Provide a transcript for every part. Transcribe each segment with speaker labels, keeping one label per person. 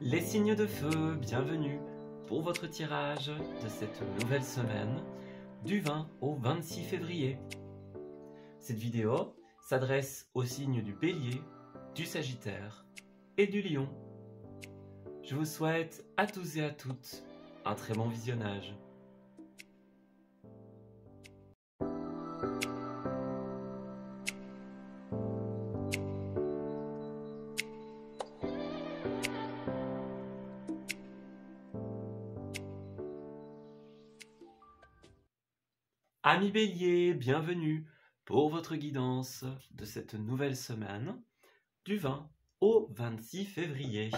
Speaker 1: Les signes de feu, bienvenue pour votre tirage de cette nouvelle semaine du 20 au 26 février. Cette vidéo s'adresse aux signes du Bélier, du Sagittaire et du Lion. Je vous souhaite à tous et à toutes un très bon visionnage. Amis Bélier, bienvenue pour votre guidance de cette nouvelle semaine du 20 au 26 février.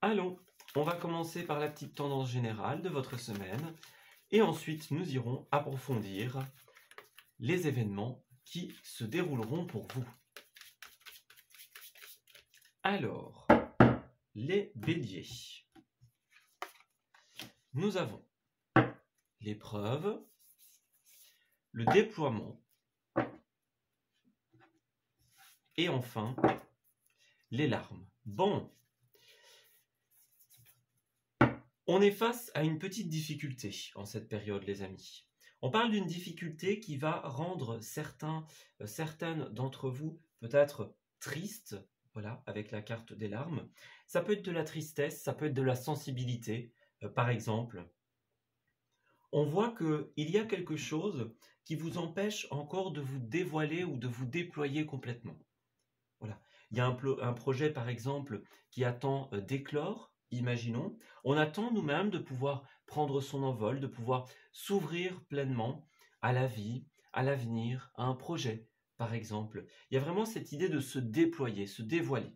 Speaker 1: Allons, on va commencer par la petite tendance générale de votre semaine et ensuite nous irons approfondir les événements qui se dérouleront pour vous. Alors, les Béliers. Nous avons l'épreuve, le déploiement et enfin les larmes. Bon, on est face à une petite difficulté en cette période, les amis. On parle d'une difficulté qui va rendre certaines d'entre vous peut-être tristes, voilà, avec la carte des larmes. Ça peut être de la tristesse, ça peut être de la sensibilité, par exemple. On voit qu'il y a quelque chose qui vous empêche encore de vous dévoiler ou de vous déployer complètement. Voilà. Il y a un projet, par exemple, qui attend d'éclore, imaginons. On attend nous-mêmes de pouvoir prendre son envol, de pouvoir s'ouvrir pleinement à la vie, à l'avenir, à un projet, par exemple. Il y a vraiment cette idée de se déployer, se dévoiler.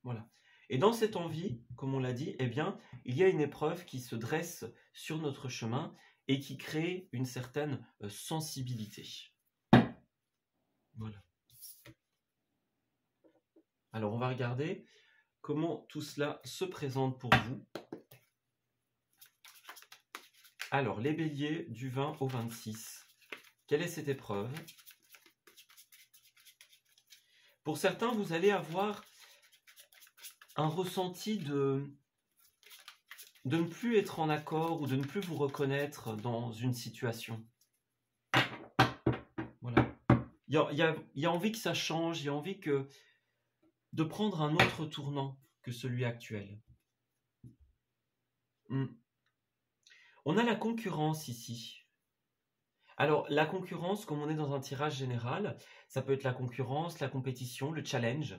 Speaker 1: Voilà. Et dans cette envie, comme on l'a dit, eh bien, il y a une épreuve qui se dresse sur notre chemin et qui crée une certaine sensibilité. Voilà. Alors, on va regarder comment tout cela se présente pour vous. Alors, les Béliers du 20 au 26. Quelle est cette épreuve? Pour certains, vous allez avoir un ressenti de ne plus être en accord ou de ne plus vous reconnaître dans une situation. Voilà. Il y a envie que ça change, il y a envie de prendre un autre tournant que celui actuel. On a la concurrence ici. Alors, la concurrence, comme on est dans un tirage général, ça peut être la concurrence, la compétition, le challenge.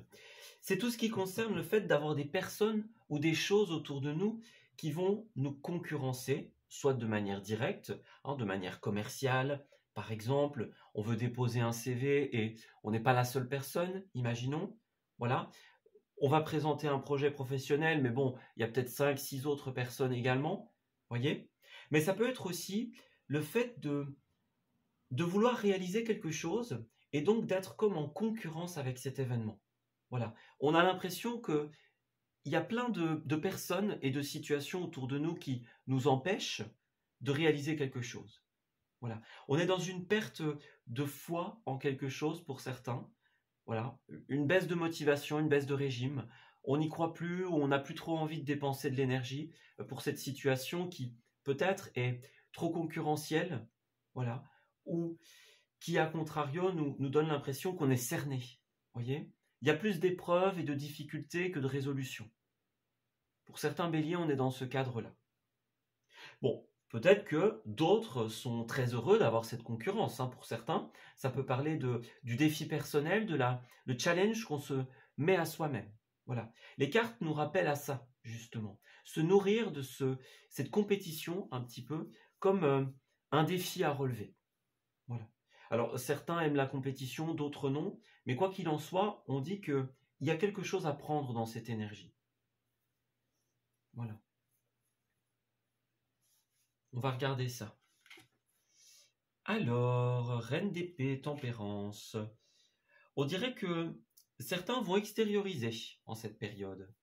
Speaker 1: C'est tout ce qui concerne le fait d'avoir des personnes ou des choses autour de nous qui vont nous concurrencer, soit de manière directe, de manière commerciale. Par exemple, on veut déposer un CV et on n'est pas la seule personne, imaginons. Voilà. On va présenter un projet professionnel, mais bon, il y a peut-être 5-6 autres personnes également, voyez. Mais ça peut être aussi le fait de vouloir réaliser quelque chose et donc d'être comme en concurrence avec cet événement. Voilà. On a l'impression qu'il y a plein de personnes et de situations autour de nous qui nous empêchent de réaliser quelque chose. Voilà. On est dans une perte de foi en quelque chose pour certains. Voilà. Une baisse de motivation, une baisse de régime. On n'y croit plus ou on n'a plus trop envie de dépenser de l'énergie pour cette situation qui peut-être est trop concurrentielle. Voilà. Ou qui, à contrario, nous donne l'impression qu'on est cerné. Voyez ? Il y a plus d'épreuves et de difficultés que de résolutions. Pour certains béliers, on est dans ce cadre-là. Bon, peut-être que d'autres sont très heureux d'avoir cette concurrence. Pour certains, ça peut parler du défi personnel, le challenge qu'on se met à soi-même. Voilà. Les cartes nous rappellent à ça, justement. Se nourrir de cette compétition, un petit peu, comme un défi à relever. Voilà. Alors, certains aiment la compétition, d'autres non. Mais quoi qu'il en soit, on dit qu'il y a quelque chose à prendre dans cette énergie. Voilà. On va regarder ça. Alors, Reine d'épée, tempérance. On dirait que certains vont extérioriser en cette période.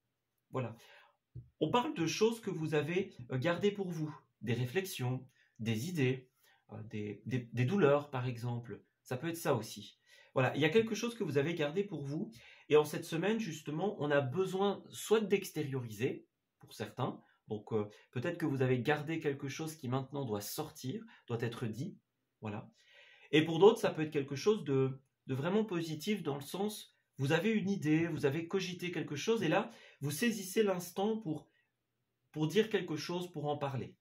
Speaker 1: Voilà. On parle de choses que vous avez gardées pour vous. Des réflexions, des idées, des douleurs, par exemple. Ça peut être ça aussi. Voilà, il y a quelque chose que vous avez gardé pour vous. Et en cette semaine, justement, on a besoin soit d'extérioriser, pour certains. Donc, peut-être que vous avez gardé quelque chose qui maintenant doit sortir, doit être dit. Voilà. Et pour d'autres, ça peut être quelque chose de vraiment positif dans le sens, vous avez une idée, vous avez cogité quelque chose, et là, vous saisissez l'instant pour dire quelque chose, pour en parler.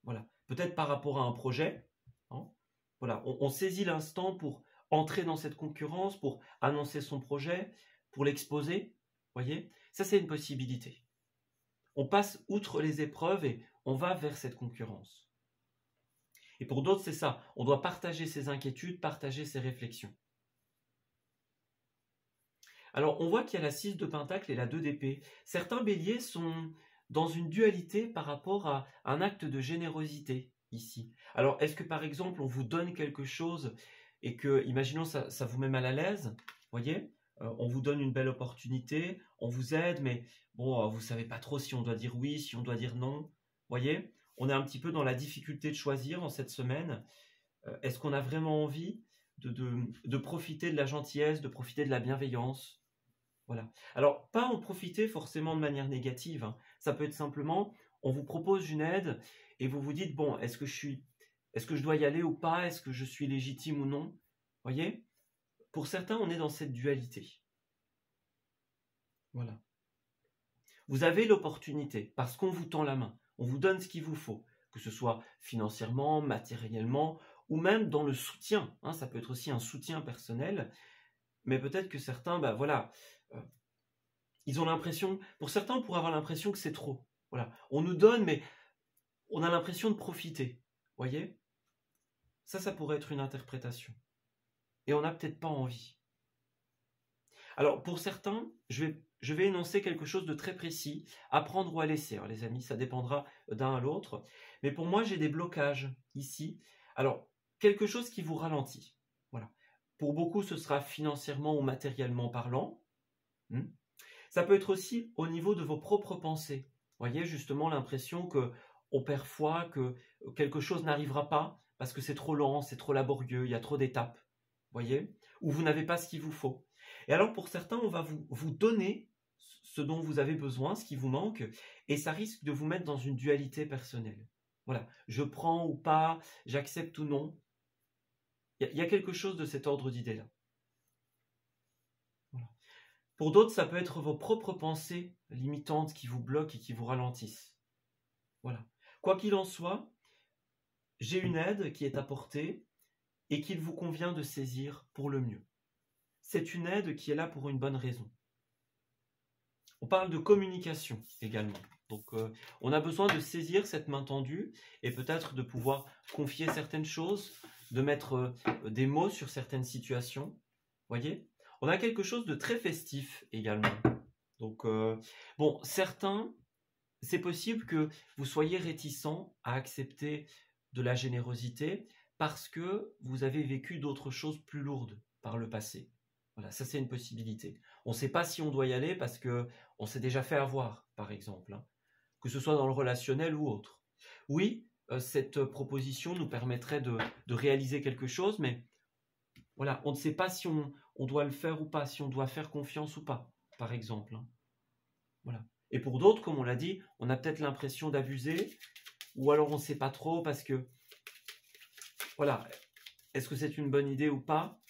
Speaker 1: Voilà. Peut-être par rapport à un projet. Hein. Voilà. On saisit l'instant pour entrer dans cette concurrence, pour annoncer son projet, pour l'exposer. Voyez, ça c'est une possibilité. On passe outre les épreuves et on va vers cette concurrence. Et pour d'autres, c'est ça. On doit partager ses inquiétudes, partager ses réflexions. Alors, on voit qu'il y a la 6 de Pentacle et la 2 d'épée. Certains béliers sont dans une dualité par rapport à un acte de générosité ici. Alors, est-ce que par exemple, on vous donne quelque chose et que, imaginons, ça vous met mal à l'aise, voyez, on vous donne une belle opportunité, on vous aide, mais bon, vous ne savez pas trop si on doit dire oui, si on doit dire non, voyez, on est un petit peu dans la difficulté de choisir en cette semaine. Est-ce qu'on a vraiment envie de profiter de la gentillesse, de profiter de la bienveillance? Voilà. Alors, pas en profiter forcément de manière négative. Hein. Ça peut être simplement, on vous propose une aide et vous vous dites, bon, est-ce que je dois y aller ou pas? Est-ce que je suis légitime ou non? Voyez? Pour certains, on est dans cette dualité. Voilà. Vous avez l'opportunité, parce qu'on vous tend la main, on vous donne ce qu'il vous faut, que ce soit financièrement, matériellement, ou même dans le soutien. Hein, ça peut être aussi un soutien personnel. Mais peut-être que certains, voilà, ils ont l'impression, pour certains, on pourrait avoir l'impression que c'est trop. Voilà, on nous donne, mais on a l'impression de profiter. Voyez? Ça pourrait être une interprétation. Et on n'a peut-être pas envie. Alors, pour certains, je vais énoncer quelque chose de très précis, à prendre ou à laisser. Alors, les amis, ça dépendra d'un à l'autre. Mais pour moi, j'ai des blocages ici. Alors, quelque chose qui vous ralentit. Voilà. Pour beaucoup, ce sera financièrement ou matériellement parlant. Ça peut être aussi au niveau de vos propres pensées. Vous voyez, justement, l'impression qu'on perd foi, que quelque chose n'arrivera pas parce que c'est trop lent, c'est trop laborieux, il y a trop d'étapes. Vous voyez? Ou vous n'avez pas ce qu'il vous faut. Et alors, pour certains, on va vous donner ce dont vous avez besoin, ce qui vous manque, et ça risque de vous mettre dans une dualité personnelle. Voilà, je prends ou pas, j'accepte ou non. Il y a quelque chose de cet ordre d'idée-là. Voilà. Pour d'autres, ça peut être vos propres pensées limitantes qui vous bloquent et qui vous ralentissent. Voilà. Quoi qu'il en soit, j'ai une aide qui est apportée et qu'il vous convient de saisir pour le mieux. C'est une aide qui est là pour une bonne raison. On parle de communication également. Donc, on a besoin de saisir cette main tendue et peut-être de pouvoir confier certaines choses, de mettre des mots sur certaines situations. Voyez ? On a quelque chose de très festif également. Donc, bon, certains, c'est possible que vous soyez réticents à accepter de la générosité parce que vous avez vécu d'autres choses plus lourdes par le passé. Voilà, ça c'est une possibilité. On ne sait pas si on doit y aller parce qu'on s'est déjà fait avoir, par exemple, hein, que ce soit dans le relationnel ou autre. Oui, cette proposition nous permettrait de réaliser quelque chose, mais voilà, on ne sait pas si on doit le faire ou pas, si on doit faire confiance ou pas, par exemple. Hein. Voilà. Et pour d'autres, comme on l'a dit, on a peut-être l'impression d'abuser, ou alors on ne sait pas trop parce que, voilà, est-ce que c'est une bonne idée ou pas?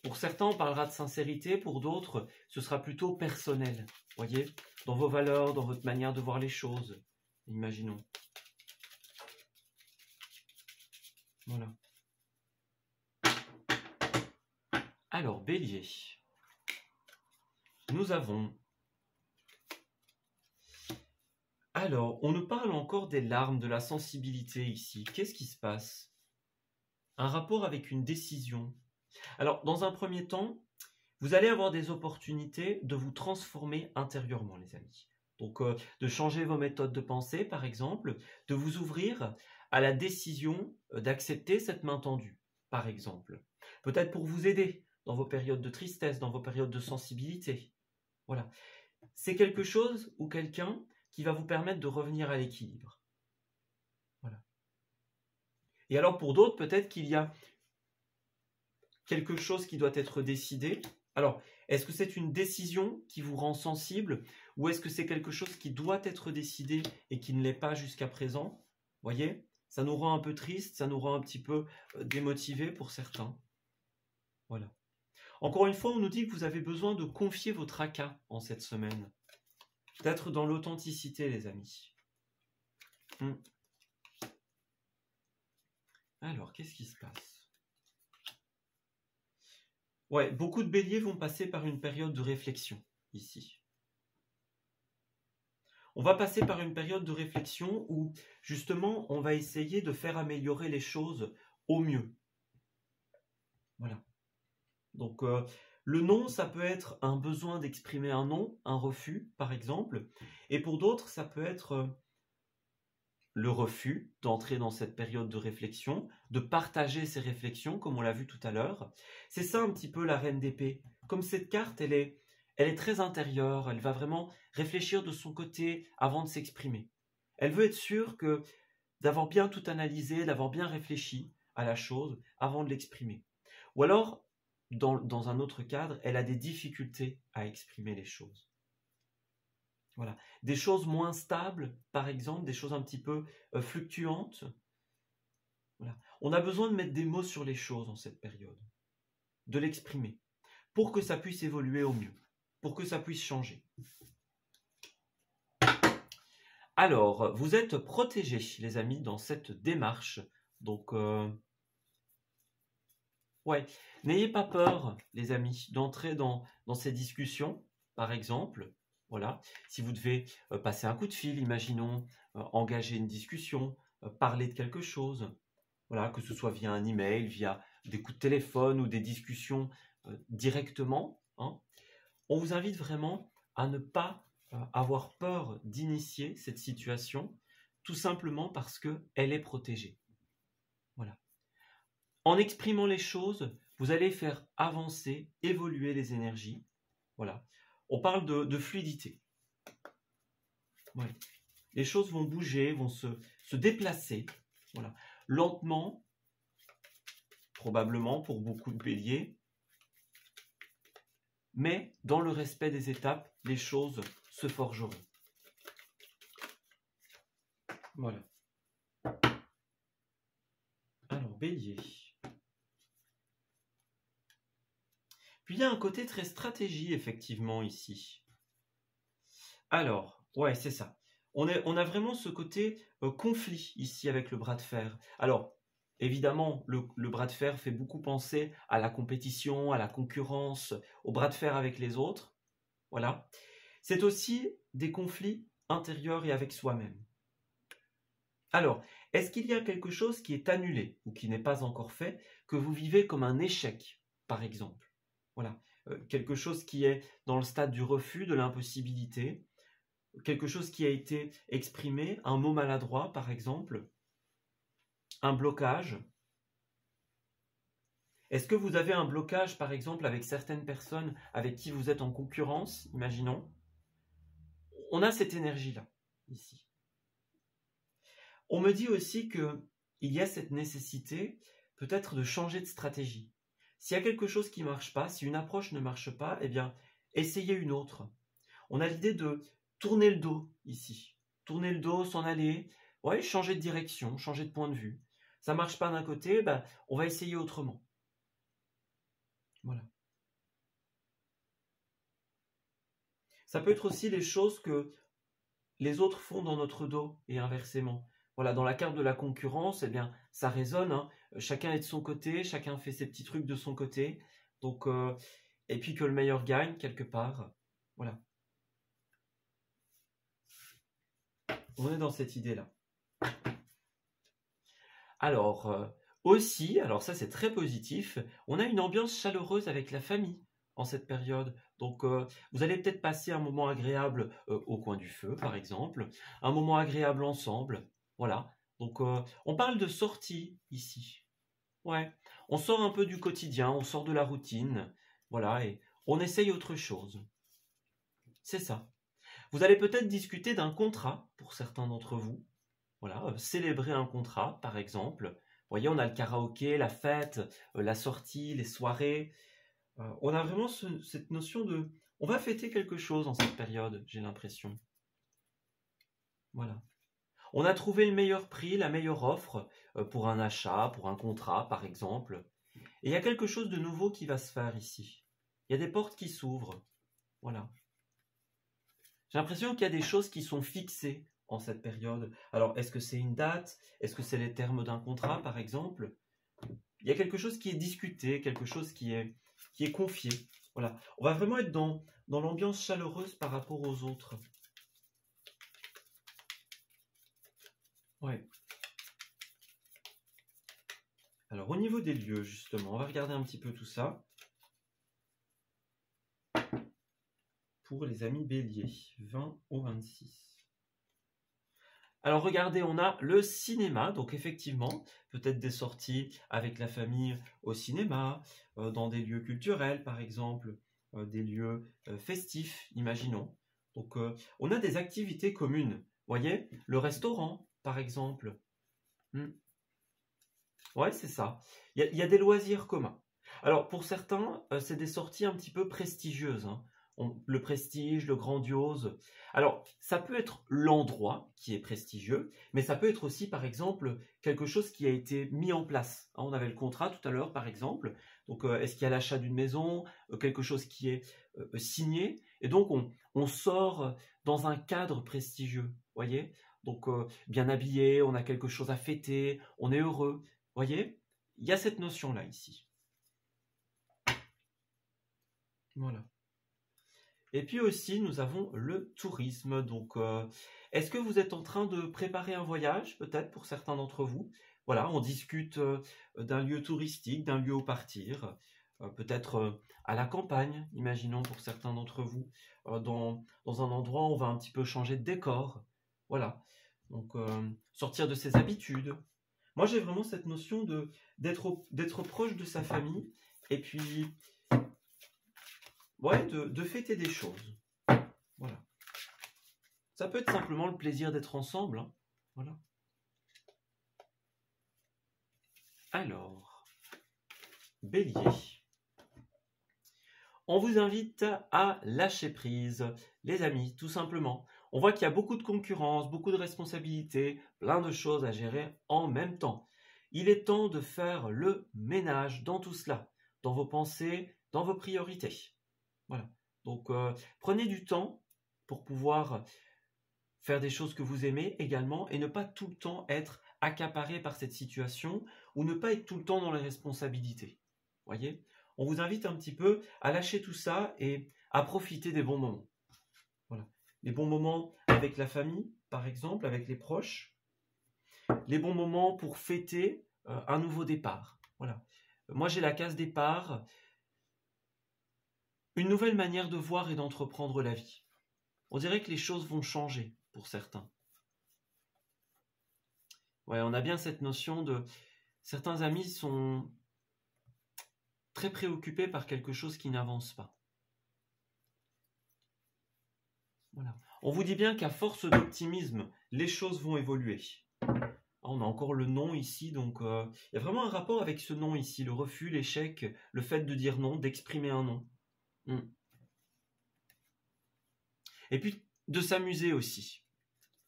Speaker 1: Pour certains, on parlera de sincérité, pour d'autres, ce sera plutôt personnel, voyez, dans vos valeurs, dans votre manière de voir les choses, imaginons. Voilà. Alors, Bélier, nous avons... Alors, on nous parle encore des larmes, de la sensibilité ici. Qu'est-ce qui se passe? Un rapport avec une décision. Alors, dans un premier temps, vous allez avoir des opportunités de vous transformer intérieurement, les amis. Donc, de changer vos méthodes de pensée, par exemple, de vous ouvrir à la décision d'accepter cette main tendue, par exemple. Peut-être pour vous aider dans vos périodes de tristesse, dans vos périodes de sensibilité. Voilà. C'est quelque chose ou quelqu'un qui va vous permettre de revenir à l'équilibre. Voilà. Et alors, pour d'autres, peut-être qu'il y a quelque chose qui doit être décidé. Alors, est-ce que c'est une décision qui vous rend sensible ou est-ce que c'est quelque chose qui doit être décidé et qui ne l'est pas jusqu'à présent? Voyez, ça nous rend un peu triste, ça nous rend un petit peu démotivés pour certains. Voilà. Encore une fois, on nous dit que vous avez besoin de confier vos tracas en cette semaine. D'être dans l'authenticité, les amis. Alors, qu'est-ce qui se passe? Ouais, beaucoup de béliers vont passer par une période de réflexion, ici. On va passer par une période de réflexion où, justement, on va essayer de faire améliorer les choses au mieux. Voilà. Donc, le non, ça peut être un besoin d'exprimer un non, un refus, par exemple. Et pour d'autres, ça peut être le refus d'entrer dans cette période de réflexion, de partager ses réflexions, comme on l'a vu tout à l'heure. C'est ça un petit peu la reine d'épée. Comme cette carte, elle est très intérieure, elle va vraiment réfléchir de son côté avant de s'exprimer. Elle veut être sûre d'avoir bien tout analysé, d'avoir bien réfléchi à la chose avant de l'exprimer. Ou alors, dans un autre cadre, elle a des difficultés à exprimer les choses. Voilà. Des choses moins stables, par exemple, des choses un petit peu fluctuantes. Voilà. On a besoin de mettre des mots sur les choses en cette période, de l'exprimer, pour que ça puisse évoluer au mieux, pour que ça puisse changer. Alors, vous êtes protégés, les amis, dans cette démarche. Donc, ouais, n'ayez pas peur, les amis, d'entrer dans ces discussions, par exemple. Voilà, si vous devez passer un coup de fil, imaginons, engager une discussion, parler de quelque chose, voilà, que ce soit via un email, via des coups de téléphone ou des discussions directement, hein. On vous invite vraiment à ne pas avoir peur d'initier cette situation, tout simplement parce qu'elle est protégée. Voilà. En exprimant les choses, vous allez faire avancer, évoluer les énergies. Voilà. On parle de fluidité. Voilà. Les choses vont bouger, vont se déplacer. Voilà. Lentement, probablement pour beaucoup de béliers, mais dans le respect des étapes, les choses se forgeront. Voilà. Alors, bélier. Puis il y a un côté très stratégie, effectivement, ici. Alors, ouais, c'est ça. On a vraiment ce côté conflit, ici, avec le bras de fer. Alors, évidemment, le bras de fer fait beaucoup penser à la compétition, à la concurrence, au bras de fer avec les autres. Voilà. C'est aussi des conflits intérieurs et avec soi-même. Alors, est-ce qu'il y a quelque chose qui est annulé ou qui n'est pas encore fait, que vous vivez comme un échec, par exemple? Voilà. Quelque chose qui est dans le stade du refus, de l'impossibilité, quelque chose qui a été exprimé, un mot maladroit, par exemple, un blocage. Est-ce que vous avez un blocage, par exemple, avec certaines personnes avec qui vous êtes en concurrence, imaginons? On a cette énergie-là, ici. On me dit aussi qu'il y a cette nécessité, peut-être, de changer de stratégie. S'il y a quelque chose qui ne marche pas, si une approche ne marche pas, eh bien, essayez une autre. On a l'idée de tourner le dos, ici. Tourner le dos, s'en aller, ouais, changer de direction, changer de point de vue. Ça ne marche pas d'un côté, ben, on va essayer autrement. Voilà. Ça peut être aussi les choses que les autres font dans notre dos et inversement. Voilà, dans la carte de la concurrence, eh bien, ça résonne, hein. Chacun est de son côté, chacun fait ses petits trucs de son côté. Donc, et puis que le meilleur gagne quelque part. Voilà. On est dans cette idée-là. Alors, aussi, alors ça c'est très positif, on a une ambiance chaleureuse avec la famille en cette période. Donc, vous allez peut-être passer un moment agréable au coin du feu, par exemple, un moment agréable ensemble. Voilà. Donc, on parle de sortie ici. Ouais. On sort un peu du quotidien, on sort de la routine. Voilà, et on essaye autre chose. C'est ça. Vous allez peut-être discuter d'un contrat pour certains d'entre vous. Voilà, célébrer un contrat, par exemple. voyez, on a le karaoké, la fête, la sortie, les soirées. On a vraiment cette notion de... On va fêter quelque chose en cette période, j'ai l'impression. Voilà. On a trouvé le meilleur prix, la meilleure offre pour un achat, pour un contrat, par exemple. Et il y a quelque chose de nouveau qui va se faire ici. Il y a des portes qui s'ouvrent. Voilà. J'ai l'impression qu'il y a des choses qui sont fixées en cette période. Alors, est-ce que c'est une date? Est-ce que c'est les termes d'un contrat, par exemple? Il y a quelque chose qui est discuté, quelque chose qui est confié. Voilà. On va vraiment être dans l'ambiance chaleureuse par rapport aux autres. Ouais. Alors, au niveau des lieux, justement, on va regarder un petit peu tout ça. Pour les amis béliers, 20 au 26. Alors regardez, on a le cinéma, donc effectivement, peut-être des sorties avec la famille au cinéma, dans des lieux culturels par exemple, des lieux festifs, imaginons. Donc on a des activités communes, voyez, le restaurant par exemple. Ouais, c'est ça. Il y a des loisirs communs. Alors pour certains, c'est des sorties un petit peu prestigieuses, hein. Le prestige, le grandiose. Alors, ça peut être l'endroit qui est prestigieux, mais ça peut être aussi, par exemple, quelque chose qui a été mis en place. Hein, on avait le contrat tout à l'heure, par exemple. Donc, est-ce qu'il y a l'achat d'une maison, quelque chose qui est signé? Et donc, on sort dans un cadre prestigieux, voyez? Donc, bien habillé, on a quelque chose à fêter, on est heureux. Voyez? Il y a cette notion-là ici. Voilà. Et puis aussi, nous avons le tourisme. Donc, est-ce que vous êtes en train de préparer un voyage, peut-être pour certains d'entre vous? Voilà, on discute d'un lieu touristique, d'un lieu où partir, peut-être à la campagne, imaginons pour certains d'entre vous, dans un endroit où on va un petit peu changer de décor. Voilà, donc sortir de ses habitudes. Moi, j'ai vraiment cette notion d'être proche de sa famille et puis ouais, de fêter des choses. Voilà. Ça peut être simplement le plaisir d'être ensemble, hein. Voilà. Alors, Bélier. On vous invite à lâcher prise, les amis, tout simplement. On voit qu'il y a beaucoup de concurrence, beaucoup de responsabilités, plein de choses à gérer en même temps. Il est temps de faire le ménage dans tout cela, dans vos pensées, dans vos priorités. Voilà. Donc, prenez du temps pour pouvoir faire des choses que vous aimez également et ne pas tout le temps être accaparé par cette situation ou ne pas être tout le temps dans les responsabilités. Voyez? On vous invite un petit peu à lâcher tout ça et à profiter des bons moments. Voilà. Les bons moments avec la famille, par exemple, avec les proches. Les bons moments pour fêter un nouveau départ. Voilà. Moi, j'ai la case départ. Une nouvelle manière de voir et d'entreprendre la vie. On dirait que les choses vont changer pour certains. Ouais, on a bien cette notion de... Certains amis sont très préoccupés par quelque chose qui n'avance pas. Voilà. On vous dit bien qu'à force d'optimisme, les choses vont évoluer. On a encore le non ici, donc il y a vraiment un rapport avec ce non ici, le refus, l'échec, le fait de dire non, d'exprimer un non. Et puis, de s'amuser aussi.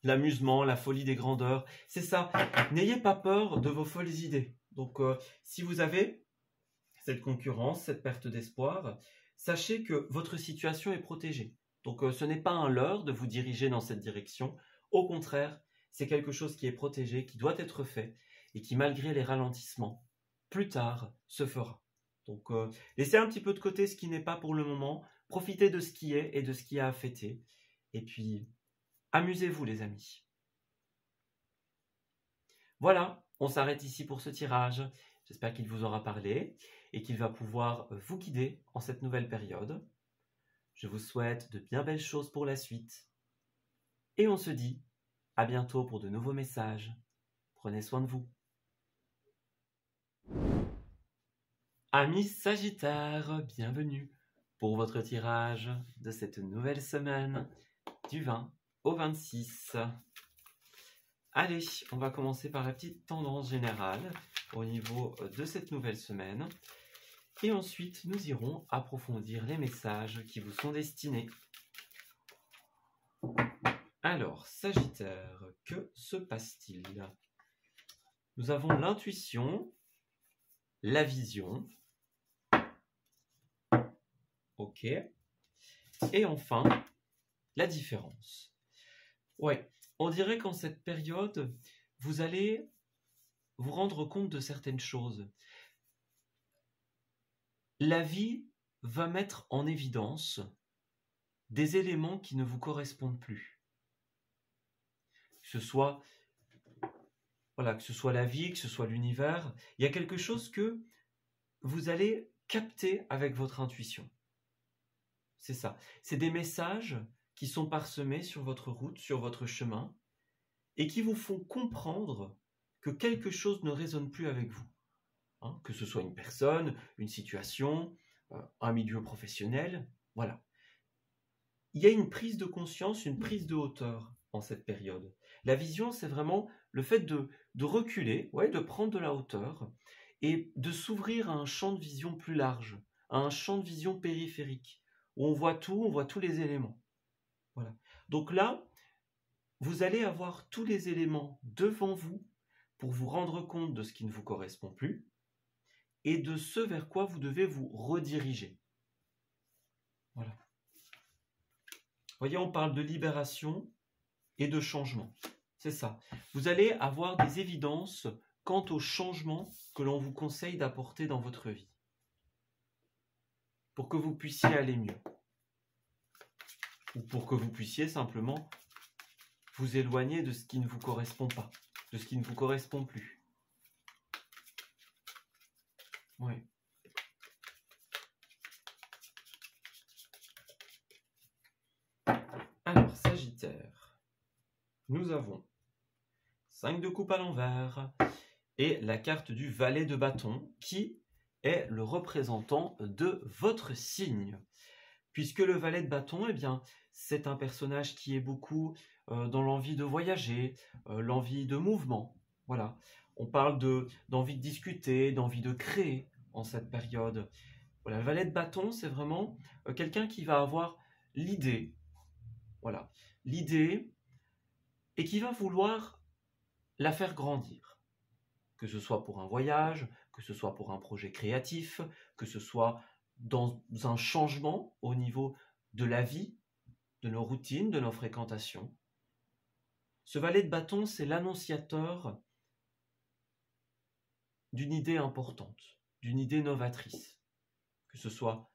Speaker 1: L'amusement, la folie des grandeurs, c'est ça. N'ayez pas peur de vos folles idées. Donc, si vous avez cette concurrence, cette perte d'espoir, sachez que votre situation est protégée. Donc, ce n'est pas un leurre de vous diriger dans cette direction. Au contraire, c'est quelque chose qui est protégé, qui doit être fait et qui, malgré les ralentissements, plus tard, se fera. Donc, laissez un petit peu de côté ce qui n'est pas pour le moment. Profitez de ce qui est et de ce qui a à fêter. Et puis, amusez-vous les amis. Voilà, on s'arrête ici pour ce tirage. J'espère qu'il vous aura parlé et qu'il va pouvoir vous guider en cette nouvelle période. Je vous souhaite de bien belles choses pour la suite. Et on se dit à bientôt pour de nouveaux messages. Prenez soin de vous. Amis Sagittaires, bienvenue pour votre tirage de cette nouvelle semaine du 20 au 26. Allez, on va commencer par la petite tendance générale au niveau de cette nouvelle semaine. Et ensuite, nous irons approfondir les messages qui vous sont destinés. Alors, Sagittaire, que se passe-t-il? Nous avons l'intuition, la vision. Ok. Et enfin, la différence. Ouais, on dirait qu'en cette période, vous allez vous rendre compte de certaines choses. La vie va mettre en évidence des éléments qui ne vous correspondent plus. Que ce soit, voilà, que ce soit la vie, que ce soit l'univers, il y a quelque chose que vous allez capter avec votre intuition. C'est ça. C'est des messages qui sont parsemés sur votre route, sur votre chemin, et qui vous font comprendre que quelque chose ne résonne plus avec vous. Hein, que ce soit une personne, une situation, un milieu professionnel, voilà. Il y a une prise de conscience, une prise de hauteur en cette période. La vision, c'est vraiment le fait de reculer, ouais, de prendre de la hauteur et de s'ouvrir à un champ de vision plus large, à un champ de vision périphérique, où on voit tout, on voit tous les éléments. Voilà. Donc là, vous allez avoir tous les éléments devant vous pour vous rendre compte de ce qui ne vous correspond plus et de ce vers quoi vous devez vous rediriger. Voilà. Vous voyez, on parle de libération et de changement. C'est ça. Vous allez avoir des évidences quant au changement que l'on vous conseille d'apporter dans votre vie pour que vous puissiez aller mieux. Ou pour que vous puissiez simplement vous éloigner de ce qui ne vous correspond pas, de ce qui ne vous correspond plus. Oui. Alors, Sagittaire, nous avons 5 de coupe à l'envers et la carte du valet de bâton qui est le représentant de votre signe. Puisque le valet de bâton, eh bien, c'est un personnage qui est beaucoup dans l'envie de voyager, l'envie de mouvement. Voilà. On parle d'envie de discuter, d'envie de créer en cette période. Voilà, le valet de bâton, c'est vraiment quelqu'un qui va avoir l'idée, voilà, l'idée, et qui va vouloir la faire grandir. Que ce soit pour un voyage, que ce soit pour un projet créatif, que ce soit dans un changement au niveau de la vie, de nos routines, de nos fréquentations. Ce valet de bâton, c'est l'annonciateur d'une idée importante, d'une idée novatrice, que ce soit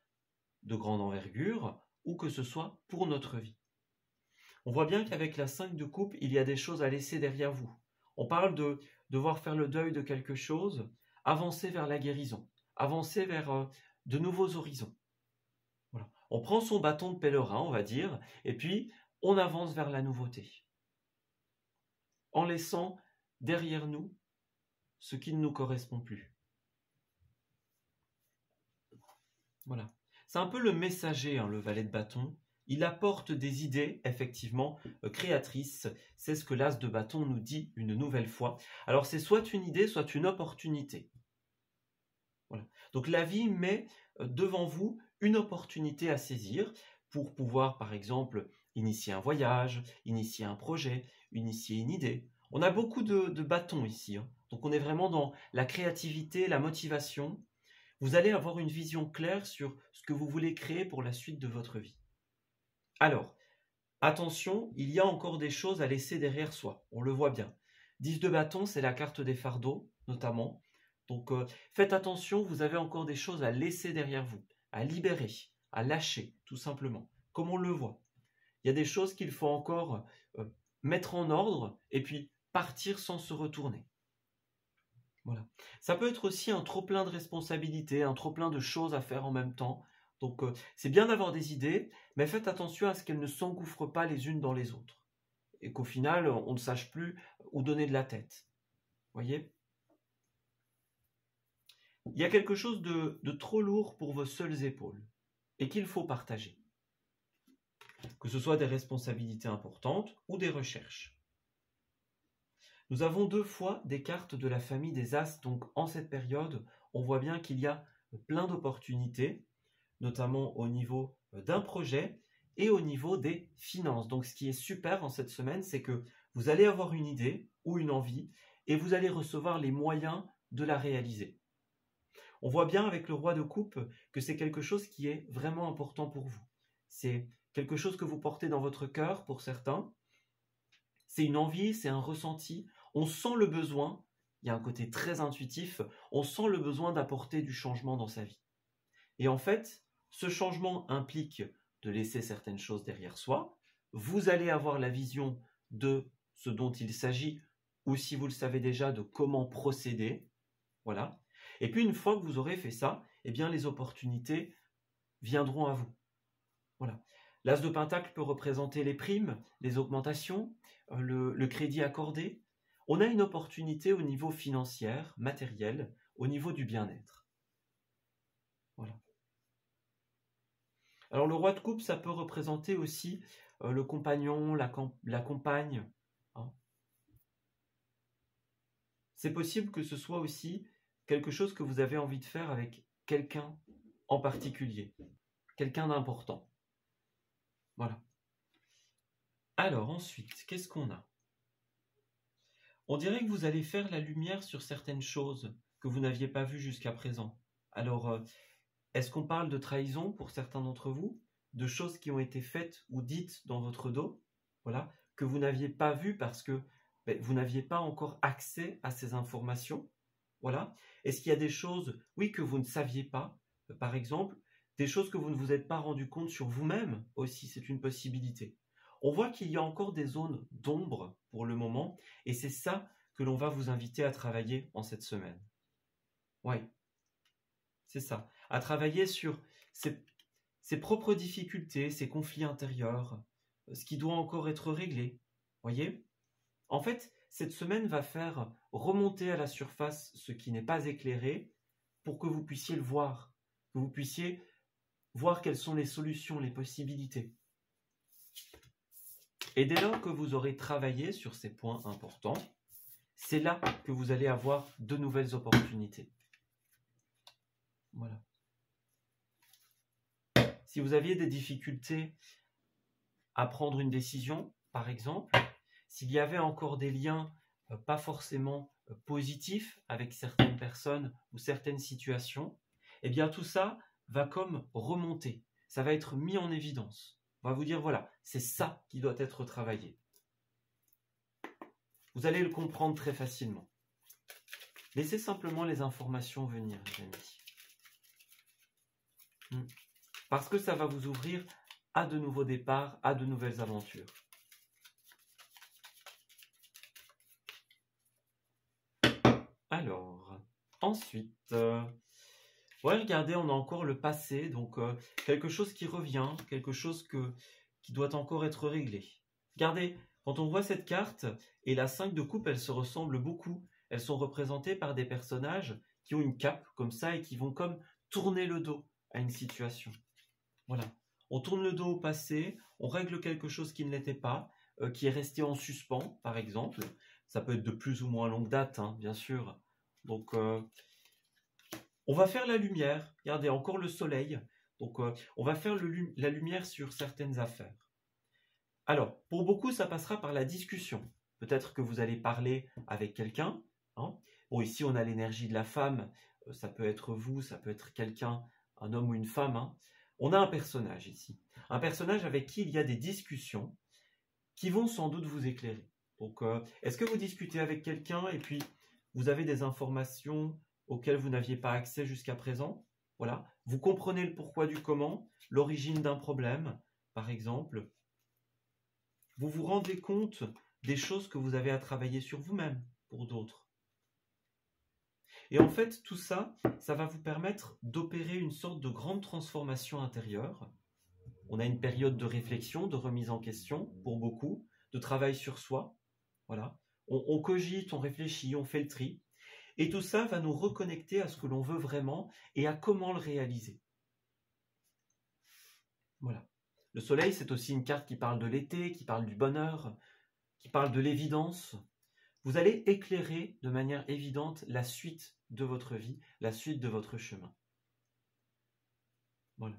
Speaker 1: de grande envergure ou que ce soit pour notre vie. On voit bien qu'avec la 5 de coupe, il y a des choses à laisser derrière vous. On parle de devoir faire le deuil de quelque chose, avancer vers la guérison, avancer vers de nouveaux horizons. Voilà. On prend son bâton de pèlerin, on va dire, et puis on avance vers la nouveauté. En laissant derrière nous ce qui ne nous correspond plus. Voilà. C'est un peu le messager, hein, le valet de bâton. Il apporte des idées, effectivement, créatrices. C'est ce que l'as de bâton nous dit une nouvelle fois. Alors c'est soit une idée, soit une opportunité. Voilà. Donc la vie met devant vous une opportunité à saisir pour pouvoir, par exemple, initier un voyage, initier un projet, initier une idée. On a beaucoup de bâtons ici, hein. Donc on est vraiment dans la créativité, la motivation. Vous allez avoir une vision claire sur ce que vous voulez créer pour la suite de votre vie. Alors, attention, il y a encore des choses à laisser derrière soi, on le voit bien. 10 de bâton, c'est la carte des fardeaux, notamment. Donc, faites attention, vous avez encore des choses à laisser derrière vous, à libérer, à lâcher, tout simplement, comme on le voit. Il y a des choses qu'il faut encore mettre en ordre et puis partir sans se retourner. Voilà. Ça peut être aussi un trop-plein de responsabilités, un trop-plein de choses à faire en même temps. Donc, c'est bien d'avoir des idées, mais faites attention à ce qu'elles ne s'engouffrent pas les unes dans les autres. Et qu'au final, on ne sache plus où donner de la tête. Vous voyez ? Il y a quelque chose de trop lourd pour vos seules épaules et qu'il faut partager. Que ce soit des responsabilités importantes ou des recherches. Nous avons 2 fois des cartes de la famille des As, donc en cette période, on voit bien qu'il y a plein d'opportunités, notamment au niveau d'un projet et au niveau des finances. Donc ce qui est super en cette semaine, c'est que vous allez avoir une idée ou une envie et vous allez recevoir les moyens de la réaliser. On voit bien avec le roi de coupe que c'est quelque chose qui est vraiment important pour vous. C'est quelque chose que vous portez dans votre cœur pour certains. C'est une envie, c'est un ressenti. On sent le besoin, il y a un côté très intuitif, on sent le besoin d'apporter du changement dans sa vie. Et en fait, ce changement implique de laisser certaines choses derrière soi. Vous allez avoir la vision de ce dont il s'agit, ou si vous le savez déjà, de comment procéder. Voilà. Et puis une fois que vous aurez fait ça, eh bien les opportunités viendront à vous. Voilà. L'as de pentacle peut représenter les primes, les augmentations, le crédit accordé. On a une opportunité au niveau financier, matériel, au niveau du bien-être. Voilà. Alors le roi de coupe, ça peut représenter aussi le compagnon, la compagne. Hein. C'est possible que ce soit aussi quelque chose que vous avez envie de faire avec quelqu'un en particulier, quelqu'un d'important. Voilà. Alors ensuite, qu'est-ce qu'on a? On dirait que vous allez faire la lumière sur certaines choses que vous n'aviez pas vues jusqu'à présent. Alors, est-ce qu'on parle de trahison pour certains d'entre vous? De choses qui ont été faites ou dites dans votre dos, voilà, que vous n'aviez pas vues parce que vous n'aviez pas encore accès à ces informations? Voilà. Est-ce qu'il y a des choses, oui, que vous ne saviez pas, par exemple, des choses que vous ne vous êtes pas rendu compte sur vous-même aussi, c'est une possibilité. On voit qu'il y a encore des zones d'ombre pour le moment, et c'est ça que l'on va vous inviter à travailler en cette semaine. Oui, c'est ça. À travailler sur ses propres difficultés, ses conflits intérieurs, ce qui doit encore être réglé. Voyez? En fait, cette semaine va faire remonter à la surface ce qui n'est pas éclairé pour que vous puissiez le voir, que vous puissiez voir quelles sont les solutions, les possibilités. Et dès lors que vous aurez travaillé sur ces points importants, c'est là que vous allez avoir de nouvelles opportunités. Voilà. Si vous aviez des difficultés à prendre une décision, par exemple, s'il y avait encore des liens pas forcément positifs avec certaines personnes ou certaines situations, eh bien tout ça va comme remonter. Ça va être mis en évidence. On va vous dire, voilà, c'est ça qui doit être travaillé. Vous allez le comprendre très facilement. Laissez simplement les informations venir, les amis. Parce que ça va vous ouvrir à de nouveaux départs, à de nouvelles aventures. Alors, ensuite, regardez, on a encore le passé, donc quelque chose qui revient, quelque chose qui doit encore être réglé. Regardez, quand on voit cette carte, et la 5 de coupe, elles se ressemblent beaucoup. Elles sont représentées par des personnages qui ont une cape comme ça et qui vont comme tourner le dos à une situation. Voilà. On tourne le dos au passé, on règle quelque chose qui ne l'était pas, qui est resté en suspens, par exemple. Ça peut être de plus ou moins longue date, hein, bien sûr. Donc, on va faire la lumière. Regardez, encore le soleil. Donc, on va faire la lumière sur certaines affaires. Alors, pour beaucoup, ça passera par la discussion. Peut-être que vous allez parler avec quelqu'un. Hein. Bon, ici, on a l'énergie de la femme. Ça peut être vous, ça peut être quelqu'un, un homme ou une femme. Hein. On a un personnage ici. Un personnage avec qui il y a des discussions qui vont sans doute vous éclairer. Donc, est-ce que vous discutez avec quelqu'un et puis vous avez des informations auxquelles vous n'aviez pas accès jusqu'à présent? Voilà. Vous comprenez le pourquoi du comment, l'origine d'un problème, par exemple. Vous vous rendez compte des choses que vous avez à travailler sur vous-même pour d'autres. Et en fait, tout ça, ça va vous permettre d'opérer une sorte de grande transformation intérieure. On a une période de réflexion, de remise en question pour beaucoup, de travail sur soi. Voilà. On cogite, on réfléchit, on fait le tri. Et tout ça va nous reconnecter à ce que l'on veut vraiment et à comment le réaliser. Voilà. Le soleil, c'est aussi une carte qui parle de l'été, qui parle du bonheur, qui parle de l'évidence. vous allez éclairer de manière évidente la suite de votre vie, la suite de votre chemin. Voilà.